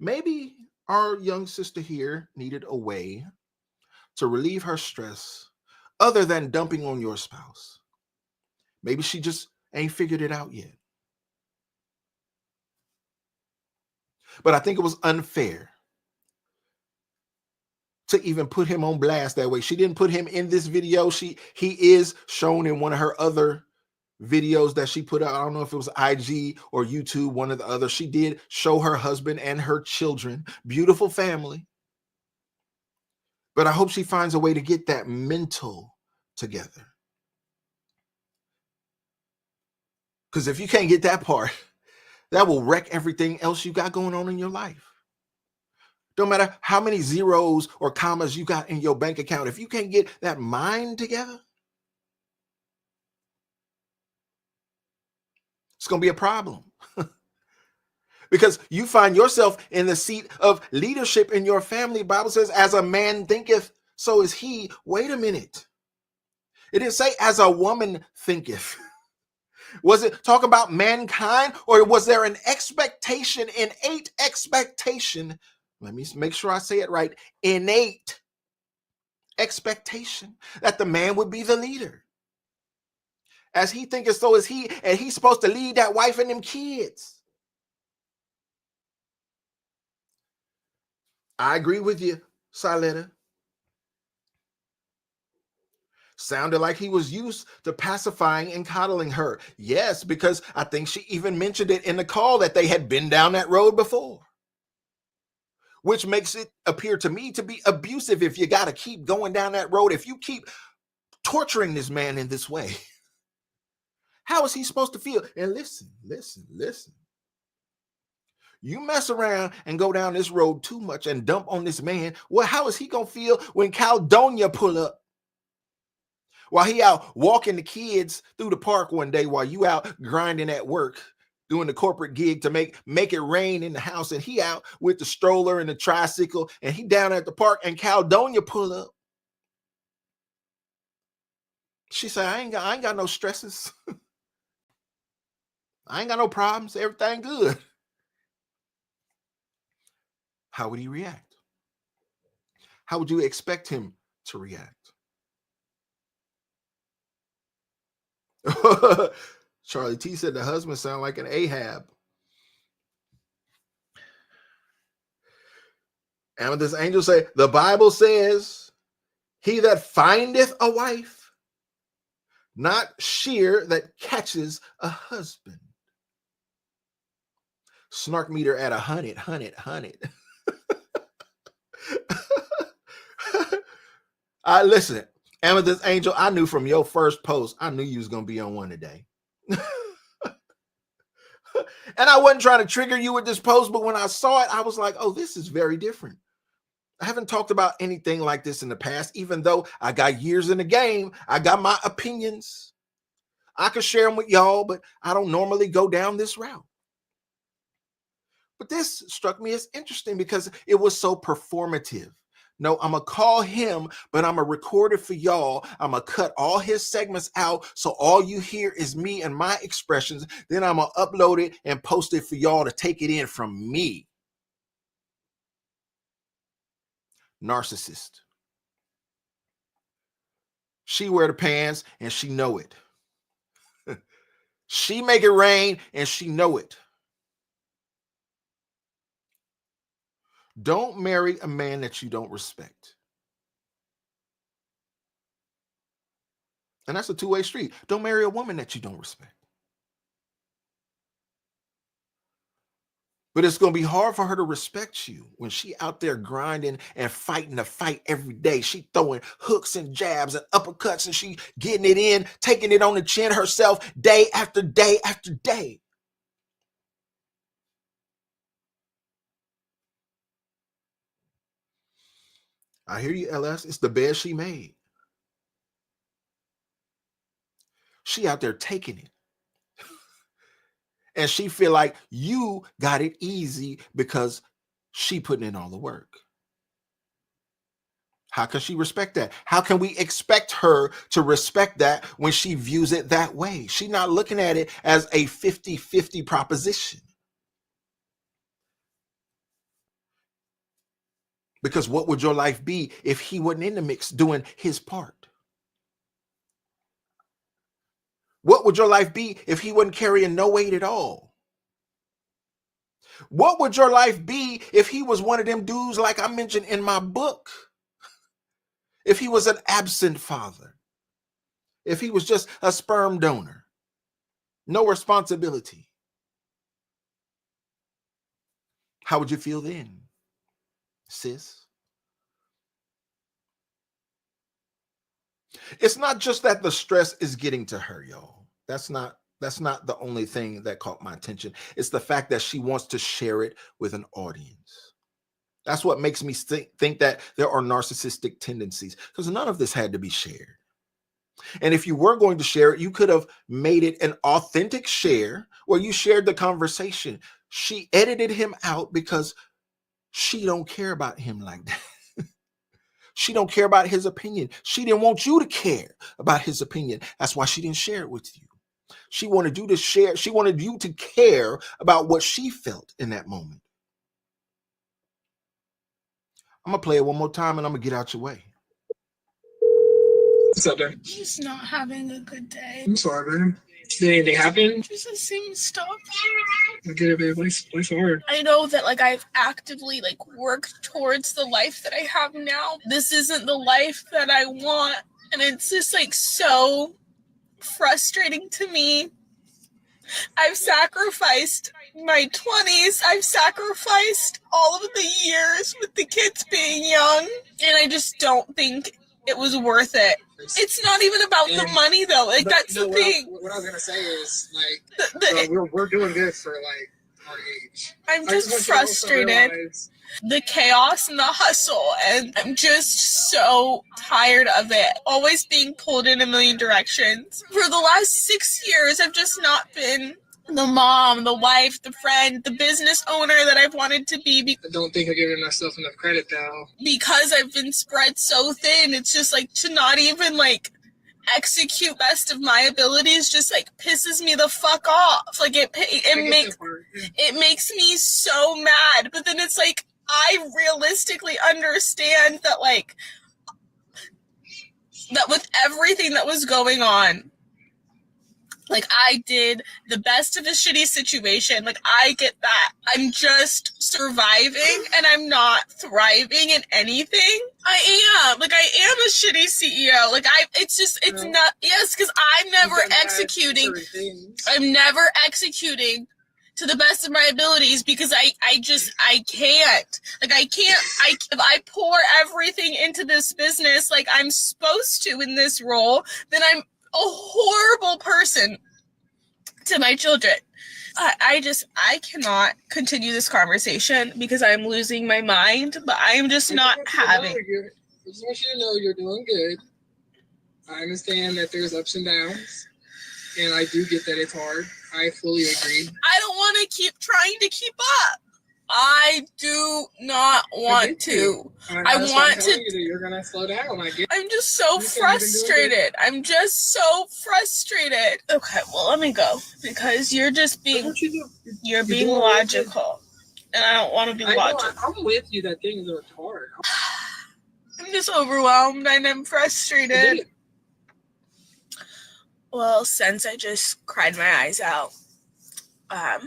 Maybe our young sister here needed a way to relieve her stress other than dumping on your spouse. Maybe she just ain't figured it out yet. But I think it was unfair to even put him on blast that way. She didn't put him in this video. He is shown in one of her other videos that she put out. I don't know if it was IG or YouTube, one or the other. She did show her husband and her children. Beautiful family. But I hope she finds a way to get that mental together. Because if you can't get that part, that will wreck everything else you got going on in your life. Don't matter how many zeros or commas you got in your bank account. If you can't get that mind together, it's going to be a problem. Because you find yourself in the seat of leadership in your family. The Bible says, as a man thinketh, so is he. Wait a minute. It didn't say as a woman thinketh. Was it talk about mankind, or was there an expectation, innate expectation? Let me make sure I say it right. Innate expectation that the man would be the leader. As he thinketh, so is he, and he's supposed to lead that wife and them kids. I agree with you, Siletta. Sounded like he was used to pacifying and coddling her. Yes, because I think she even mentioned it in the call that they had been down that road before. Which makes it appear to me to be abusive if you got to keep going down that road. If you keep torturing this man in this way, how is he supposed to feel? And listen. You mess around and go down this road too much and dump on this man. Well, how is he going to feel when Caldonia pull up? While he out walking the kids through the park one day while you out grinding at work, doing the corporate gig to make it rain in the house, and he out with the stroller and the tricycle, and he down at the park, and Caldonia pull up. She said, I ain't got no stresses. I ain't got no problems. Everything good. How would he react? How would you expect him to react? Charlie T said the husband sound like an Ahab. Amethyst Angel say the Bible says, he that findeth a wife, not sheer that catches a husband. Snark meter at 100. Listen, Amethyst Angel, I knew from your first post, I knew you was going to be on one today. And I wasn't trying to trigger you with this post, but when I saw it, I was like, oh, this is very different. I haven't talked about anything like this in the past, even though I got years in the game. I got my opinions. I could share them with y'all, but I don't normally go down this route. But this struck me as interesting because it was so performative. No, I'm going to call him, but I'm going to record it for y'all. I'm going to cut all his segments out so all you hear is me and my expressions. Then I'm going to upload it and post it for y'all to take it in from me. Narcissist. She wear the pants and she know it. She make it rain and she know it. Don't marry a man that you don't respect. And that's a two-way street. Don't marry a woman that you don't respect. But it's going to be hard for her to respect you when she out there grinding and fighting the fight every day. She throwing hooks and jabs and uppercuts, and she getting it in, taking it on the chin herself day after day after day. I hear you, LS. It's the bed she made. She out there taking it. And she feel like you got it easy because she putting in all the work. How can she respect that? How can we expect her to respect that when she views it that way? She's not looking at it as a 50-50 proposition. Because what would your life be if he wasn't in the mix doing his part? What would your life be if he wasn't carrying no weight at all? What would your life be if he was one of them dudes like I mentioned in my book? If he was an absent father? If he was just a sperm donor? No responsibility? How would you feel then, sis? It's not just that the stress is getting to her, y'all. That's not the only thing that caught my attention. It's the fact that she wants to share it with an audience. That's what makes me think that there are narcissistic tendencies, because none of this had to be shared. And if you were going to share it, you could have made it an authentic share where you shared the conversation. She edited him out because she don't care about him like that. She don't care about his opinion. She didn't want you to care about his opinion. That's why she didn't share it with you. She wanted you to share. She wanted you to care about what she felt in that moment. I'm going to play it one more time and I'm going to get out your way. What's up, man? He's not having a good day. I'm sorry, man. Did anything happen? Just the same stuff. Get it, babe. Place hard. I know that I've actively worked towards the life that I have now. This isn't the life that I want. And it's just so frustrating to me. I've sacrificed my 20s. I've sacrificed all of the years with the kids being young. And I just don't think it was worth it. It's not even about the money, though. That's the thing. What I was gonna say is we're doing good for our age. I'm just frustrated. The chaos and the hustle, and I'm just so tired of it. Always being pulled in a million directions. For the last 6 years, I've just not been the mom, the wife, the friend, the business owner that I've wanted to be. I don't think I'm giving myself enough credit, though. Because I've been spread so thin, it's just to not even execute best of my abilities just pisses me the fuck off. It makes me so mad. But then it's I realistically understand that that with everything that was going on, I did the best of a shitty situation. I get that. I'm just surviving and I'm not thriving in anything. I am. I am a shitty CEO. Because I'm never executing. I'm never executing to the best of my abilities because I can't. If I pour everything into this business I'm supposed to in this role, then I'm a horrible person to my children. I cannot continue this conversation because I'm losing my mind, but I'm just not having. I just want you to know you're doing good. I understand that there's ups and downs, and I do get that it's hard. I fully agree. I don't want to keep trying to keep up. I do not want to. I want to. You're gonna slow down. I'm just so frustrated. I'm just so frustrated. Okay, well, let me go because you're just being. You're being logical, and I don't want to be logical. I'm with you that things are hard. I'm just overwhelmed and I'm frustrated. Well, since I just cried my eyes out, I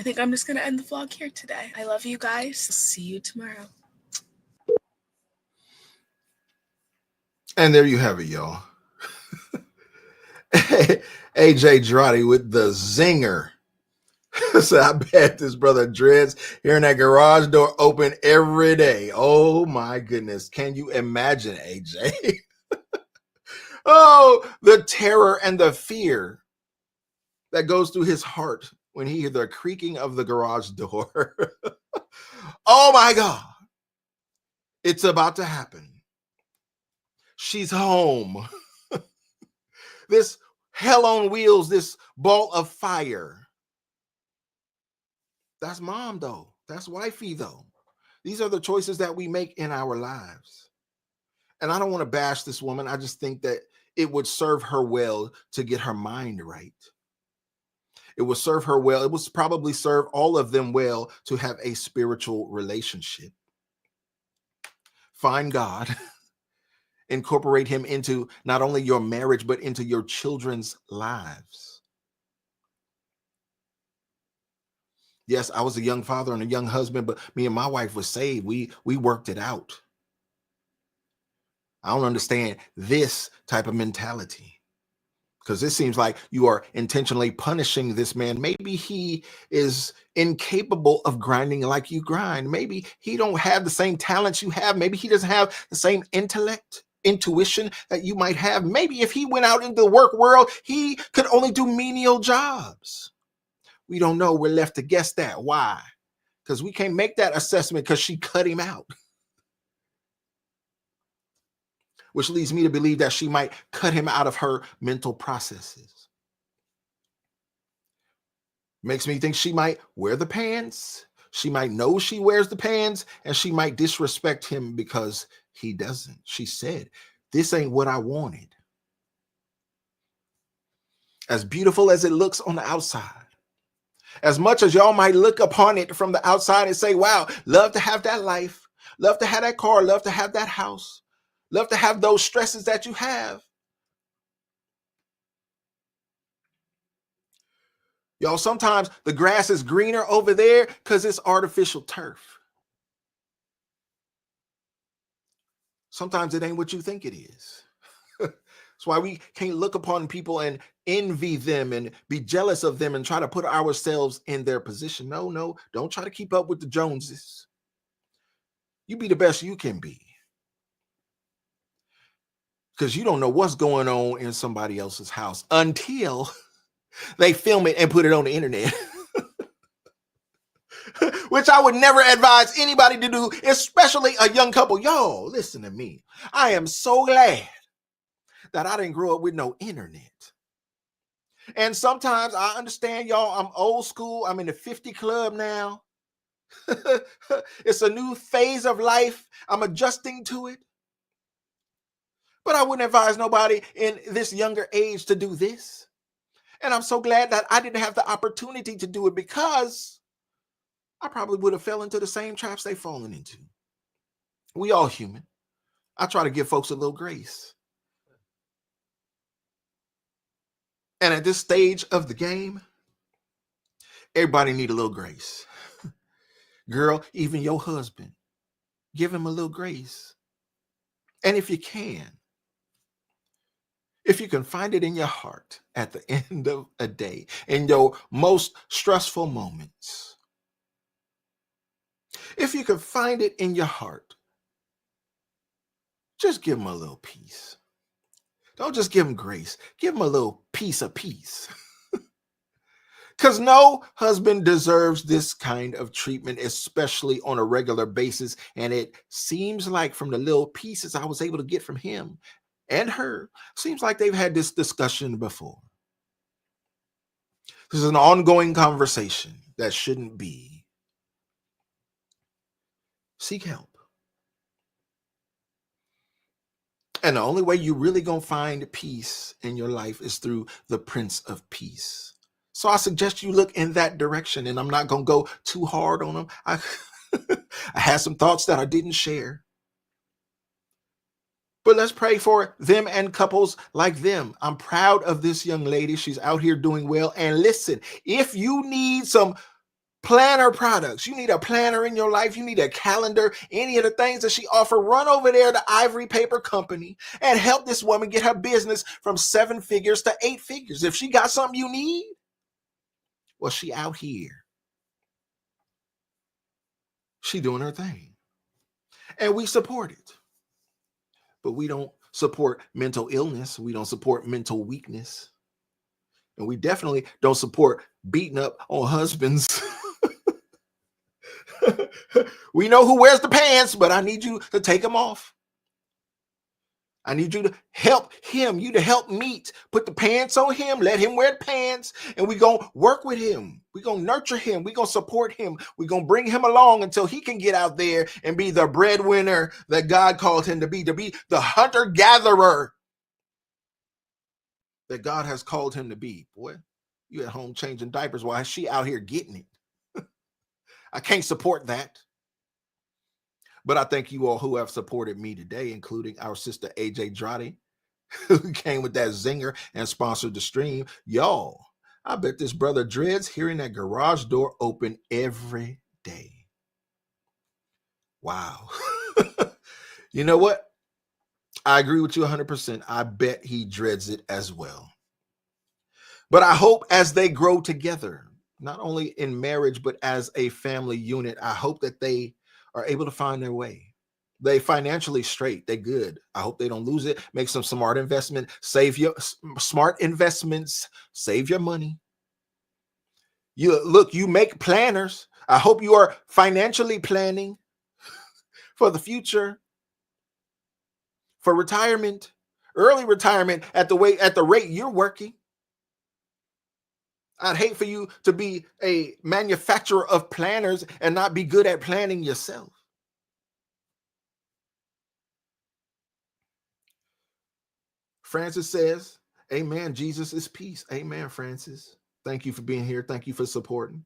think I'm just going to end the vlog here today. I love you guys. See you tomorrow. And there you have it, y'all. AJ Girardi with the zinger. So I bet this brother dreads hearing that garage door open every day. Oh my goodness. Can you imagine, AJ? Oh, the terror and the fear that goes through his heart when he hears the creaking of the garage door. Oh my God. It's about to happen. She's home. This hell on wheels, this ball of fire. That's mom, though. That's wifey, though. These are the choices that we make in our lives. And I don't want to bash this woman. I just think that it would serve her well to get her mind right. It would serve her well. It would probably serve all of them well to have a spiritual relationship. Find God. Incorporate him into not only your marriage, but into your children's lives. Yes, I was a young father and a young husband, but me and my wife were saved. We worked it out. I don't understand this type of mentality, because it seems like you are intentionally punishing this man. Maybe he is incapable of grinding like you grind. Maybe he don't have the same talents you have. Maybe he doesn't have the same intuition that you might have. Maybe if he went out into the work world, he could only do menial jobs. We don't know. We're left to guess that. Why? Because we can't make that assessment because she cut him out. Which leads me to believe that she might cut him out of her mental processes. Makes me think she might wear the pants. She might know she wears the pants, and she might disrespect him because he doesn't. She said, this ain't what I wanted. As beautiful as it looks on the outside, as much as y'all might look upon it from the outside and say, wow, love to have that life, love to have that car, love to have that house, love to have those stresses that you have. Y'all, sometimes the grass is greener over there because it's artificial turf. Sometimes it ain't what you think it is. That's why we can't look upon people and envy them and be jealous of them and try to put ourselves in their position. No, don't try to keep up with the Joneses. You be the best you can be. Because you don't know what's going on in somebody else's house until they film it and put it on the internet. Which I would never advise anybody to do, especially a young couple. Yo, listen to me. I am so glad that I didn't grow up with no internet. And sometimes I understand, y'all, I'm old school. I'm in the 50 club now. It's a new phase of life. I'm adjusting to it. But I wouldn't advise nobody in this younger age to do this. And I'm so glad that I didn't have the opportunity to do it, because I probably would have fell into the same traps they've fallen into. We all human. I try to give folks a little grace. And at this stage of the game, everybody need a little grace. Girl, even your husband, give him a little grace. And if you can find it in your heart at the end of a day, in your most stressful moments, if you can find it in your heart, just give him a little peace. Don't just give him grace. Give him a little piece of peace. Because no husband deserves this kind of treatment, especially on a regular basis. And it seems like from the little pieces I was able to get from him and her, seems like they've had this discussion before. This is an ongoing conversation that shouldn't be. Seek help. And the only way you really gonna find peace in your life is through the Prince of Peace. So I suggest you look in that direction, and I'm not gonna go too hard on them. I had some thoughts that I didn't share. But let's pray for them and couples like them. I'm proud of this young lady. She's out here doing well. And listen, if you need some planner products. You need a planner in your life. You need a calendar, any of the things that she offer. Run over there to Ivory Paper Company and help this woman get her business from 7 figures to 8 figures. If she got something you need, well, she out here. She doing her thing. And we support it. But we don't support mental illness. We don't support mental weakness. And we definitely don't support beating up on husbands. We know who wears the pants, but I need you to take them off. I need you to help him, you to help meet. Put the pants on him, let him wear the pants, and we're going to work with him. We're going to nurture him. We're going to support him. We're going to bring him along until he can get out there and be the breadwinner that God called him to be the hunter-gatherer that God has called him to be. Boy, you at home changing diapers while she out here getting it. I can't support that. But I thank you all who have supported me today, including our sister AJ Dradi, who came with that zinger and sponsored the stream. Y'all, I bet this brother Dreads hearing that garage door open every day. Wow. You know what? I agree with you 100%. I bet he dreads it as well. But I hope as they grow together, not only in marriage, but as a family unit, I hope that they are able to find their way. They financially straight. They good. I hope they don't lose it. Make some smart investment. Smart investments. Save your money. You make planners. I hope you are financially planning for the future, for retirement, early retirement at the rate you're working. I'd hate for you to be a manufacturer of planners and not be good at planning yourself. Francis says, amen, Jesus is peace. Amen, Francis. Thank you for being here. Thank you for supporting.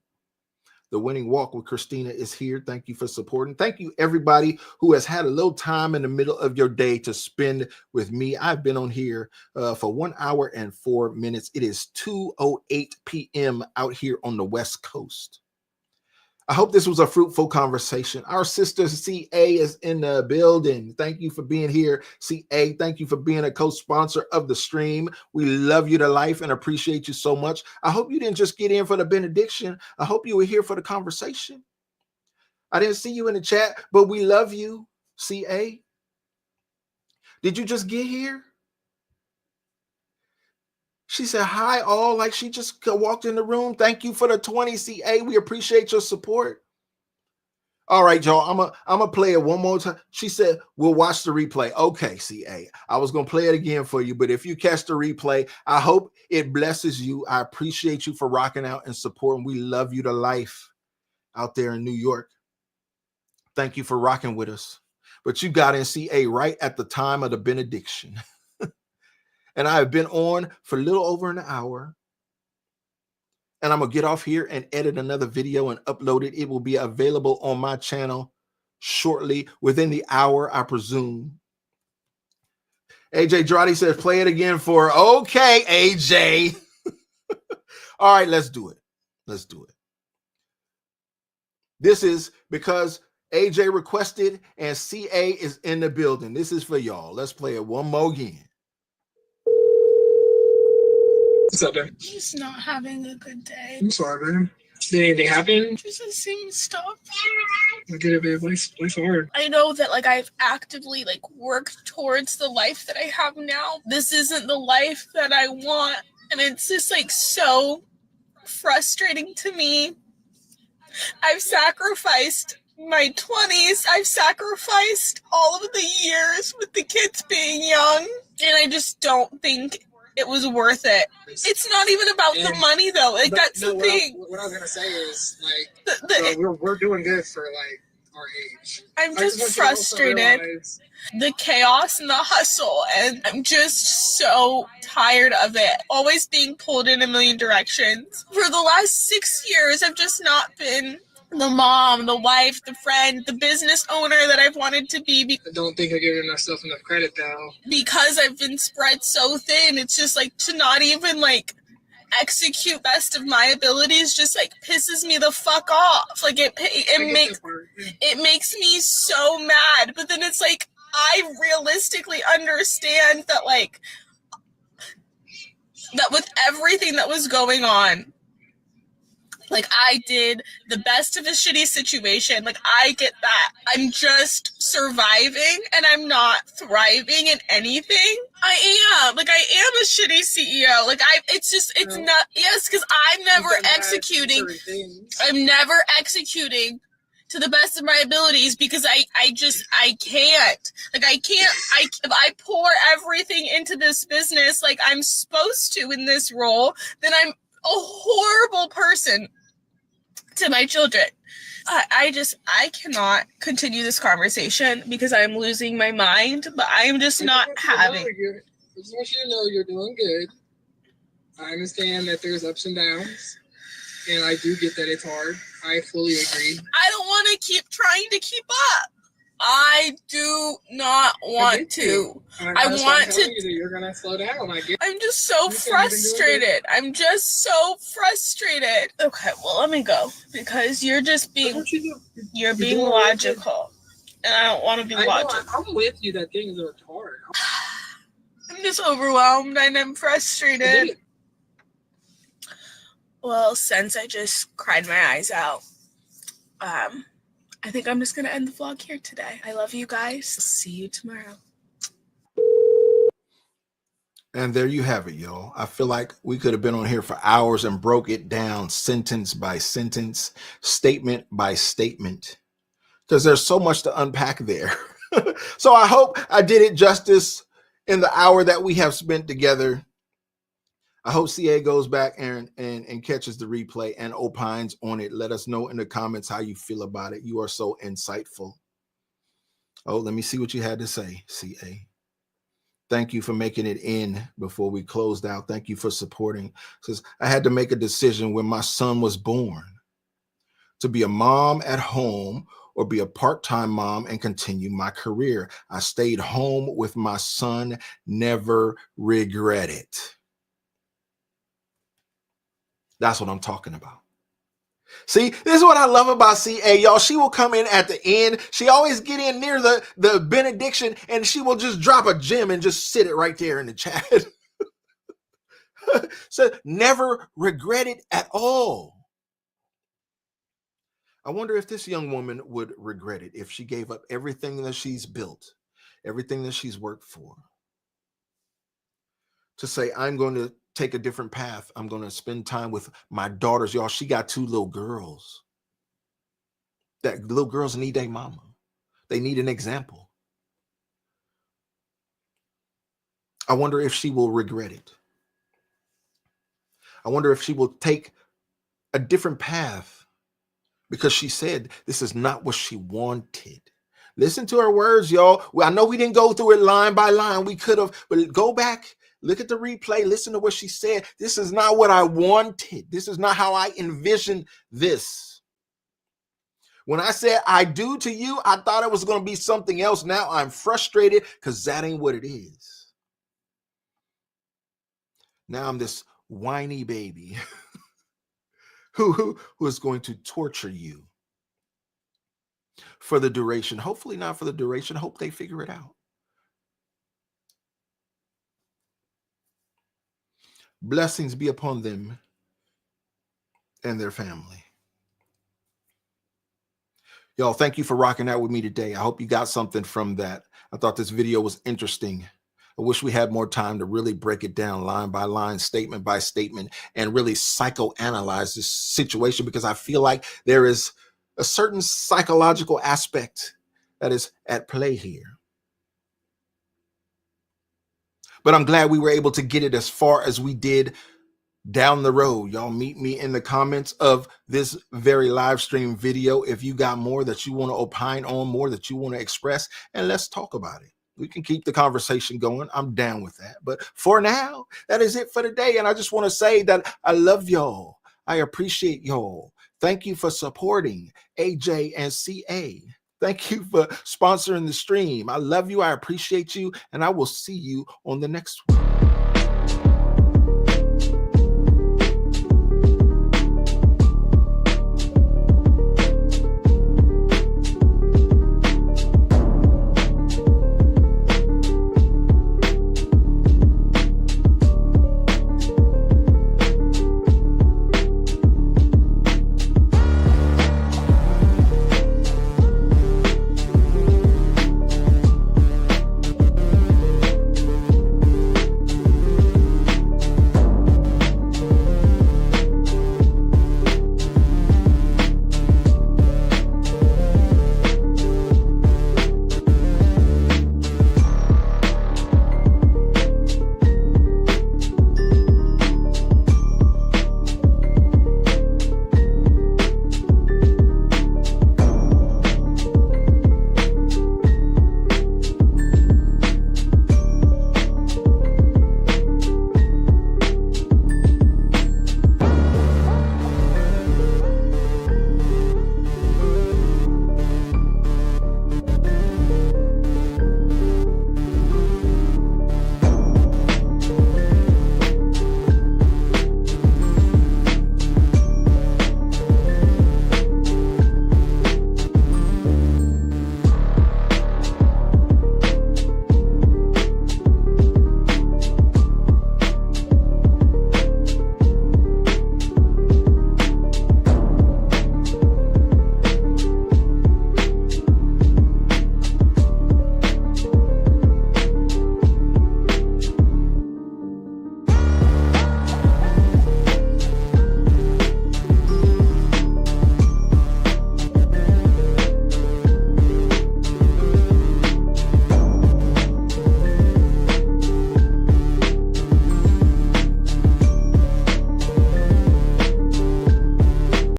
The Winning Walk with Christina is here. Thank you for supporting. Thank you, everybody who has had a little time in the middle of your day to spend with me. I've been on here for 1 hour and 4 minutes. It is 2:08 p.m. out here on the West Coast. I hope this was a fruitful conversation. Our sister CA is in the building. Thank you for being here, CA. Thank you for being a co-sponsor of the stream. We love you to life and appreciate you so much. I hope you didn't just get in for the benediction. I hope you were here for the conversation. I didn't see you in the chat, but we love you, CA. Did you just get here? She said, hi, all, like she just walked in the room. Thank you for the 20, CA. We appreciate your support. All right, y'all, I'm gonna play it one more time. She said, we'll watch the replay. Okay, CA. I was going to play it again for you, but if you catch the replay, I hope it blesses you. I appreciate you for rocking out and supporting. We love you to life out there in New York. Thank you for rocking with us. But you got in, CA, right at the time of the benediction. And I have been on for a little over an hour. And I'm going to get off here and edit another video and upload it. It will be available on my channel shortly, within the hour, I presume. AJ Dradi says, play it again for, okay, AJ. All right, let's do it. Let's do it. This is because AJ requested and CA is in the building. This is for y'all. Let's play it one more again. What's up, man? Just not having a good day. I'm sorry, man. Did anything happen? Just the same stuff. I get it, babe. Life's hard. I know that I've actively worked towards the life that I have now. This isn't the life that I want. And it's just so frustrating to me. I've sacrificed my 20s. I've sacrificed all of the years with the kids being young. And I just don't think it was worth it. It's not even about the money, though. That's the thing. What I was gonna say is we're doing good for our age. I'm just frustrated. The chaos and the hustle, and I'm just so tired of it. Always being pulled in a million directions. For the last 6 years, I've just not been the mom, the wife, the friend, the business owner that I've wanted to be. I don't think I give myself enough credit, though. Because I've been spread so thin, it's just to not even execute best of my abilities just like pisses me the fuck off. Like it makes me so mad. But then it's like I realistically understand that like that with everything that was going on, like I did the best of a shitty situation. Like I get that. I'm just surviving and I'm not thriving in anything. I am a shitty CEO. Like it's not, yes, because I'm never executing to the best of my abilities because I can't. Like if I pour everything into this business like I'm supposed to in this role, then I'm a horrible person to my children. I cannot continue this conversation because I'm losing my mind, but I am just not having. I just want you to know you're doing good. I understand that there's ups and downs, and I do get that it's hard. I fully agree. I don't want to keep trying to keep up. I do not want to. I want to. You're gonna slow down. I'm just so frustrated. I'm just so frustrated. Okay, well let me go because you're just being logical, and I don't want to be logical. I'm with you that things are hard. I'm just overwhelmed and I'm frustrated. Well, since I just cried my eyes out, I think I'm just going to end the vlog here today. I love you guys. See you tomorrow. And there you have it, y'all. I feel like we could have been on here for hours and broke it down sentence by sentence, statement by statement, because there's so much to unpack there. So I hope I did it justice in the hour that we have spent together. I hope CA goes back and catches the replay and opines on it. Let us know in the comments how you feel about it. You are so insightful. Oh, let me see what you had to say, CA. Thank you for making it in before we closed out. Thank you for supporting. Says, I had to make a decision when my son was born to be a mom at home or be a part-time mom and continue my career. I stayed home with my son, never regret it. That's what I'm talking about. See, this is what I love about CA, y'all. She will come in at the end. She always get in near the benediction, and she will just drop a gem and just sit it right there in the chat. So never regret it at all. I wonder if this young woman would regret it if she gave up everything that she's built, everything that she's worked for, to say, I'm going to take a different path. I'm going to spend time with my daughters. Y'all, she got 2 little girls. That little girls need a mama. They need an example. I wonder if she will regret it. I wonder if she will take a different path because she said this is not what she wanted. Listen to her words, y'all. Well, I know we didn't go through it line by line. We could have, but go back. Look at the replay. Listen to what she said. This is not what I wanted. This is not how I envisioned this. When I said I do to you, I thought it was going to be something else. Now I'm frustrated because that ain't what it is. Now I'm this whiny baby who is going to torture you for the duration. Hopefully not for the duration. Hope they figure it out. Blessings be upon them and their family. Y'all, thank you for rocking out with me today. I hope you got something from that. I thought this video was interesting. I wish we had more time to really break it down line by line, statement by statement, and really psychoanalyze this situation, because I feel like there is a certain psychological aspect that is at play here. But I'm glad we were able to get it as far as we did down the road. Y'all meet me in the comments of this very live stream video if you got more that you want to opine on, more that you want to express, and let's talk about it. We can keep the conversation going. I'm down with that. But for now, that is it for today. And I just want to say that I love y'all. I appreciate y'all. Thank you for supporting AJ and CA. Thank you for sponsoring the stream. I love you. I appreciate you. And I will see you on the next one.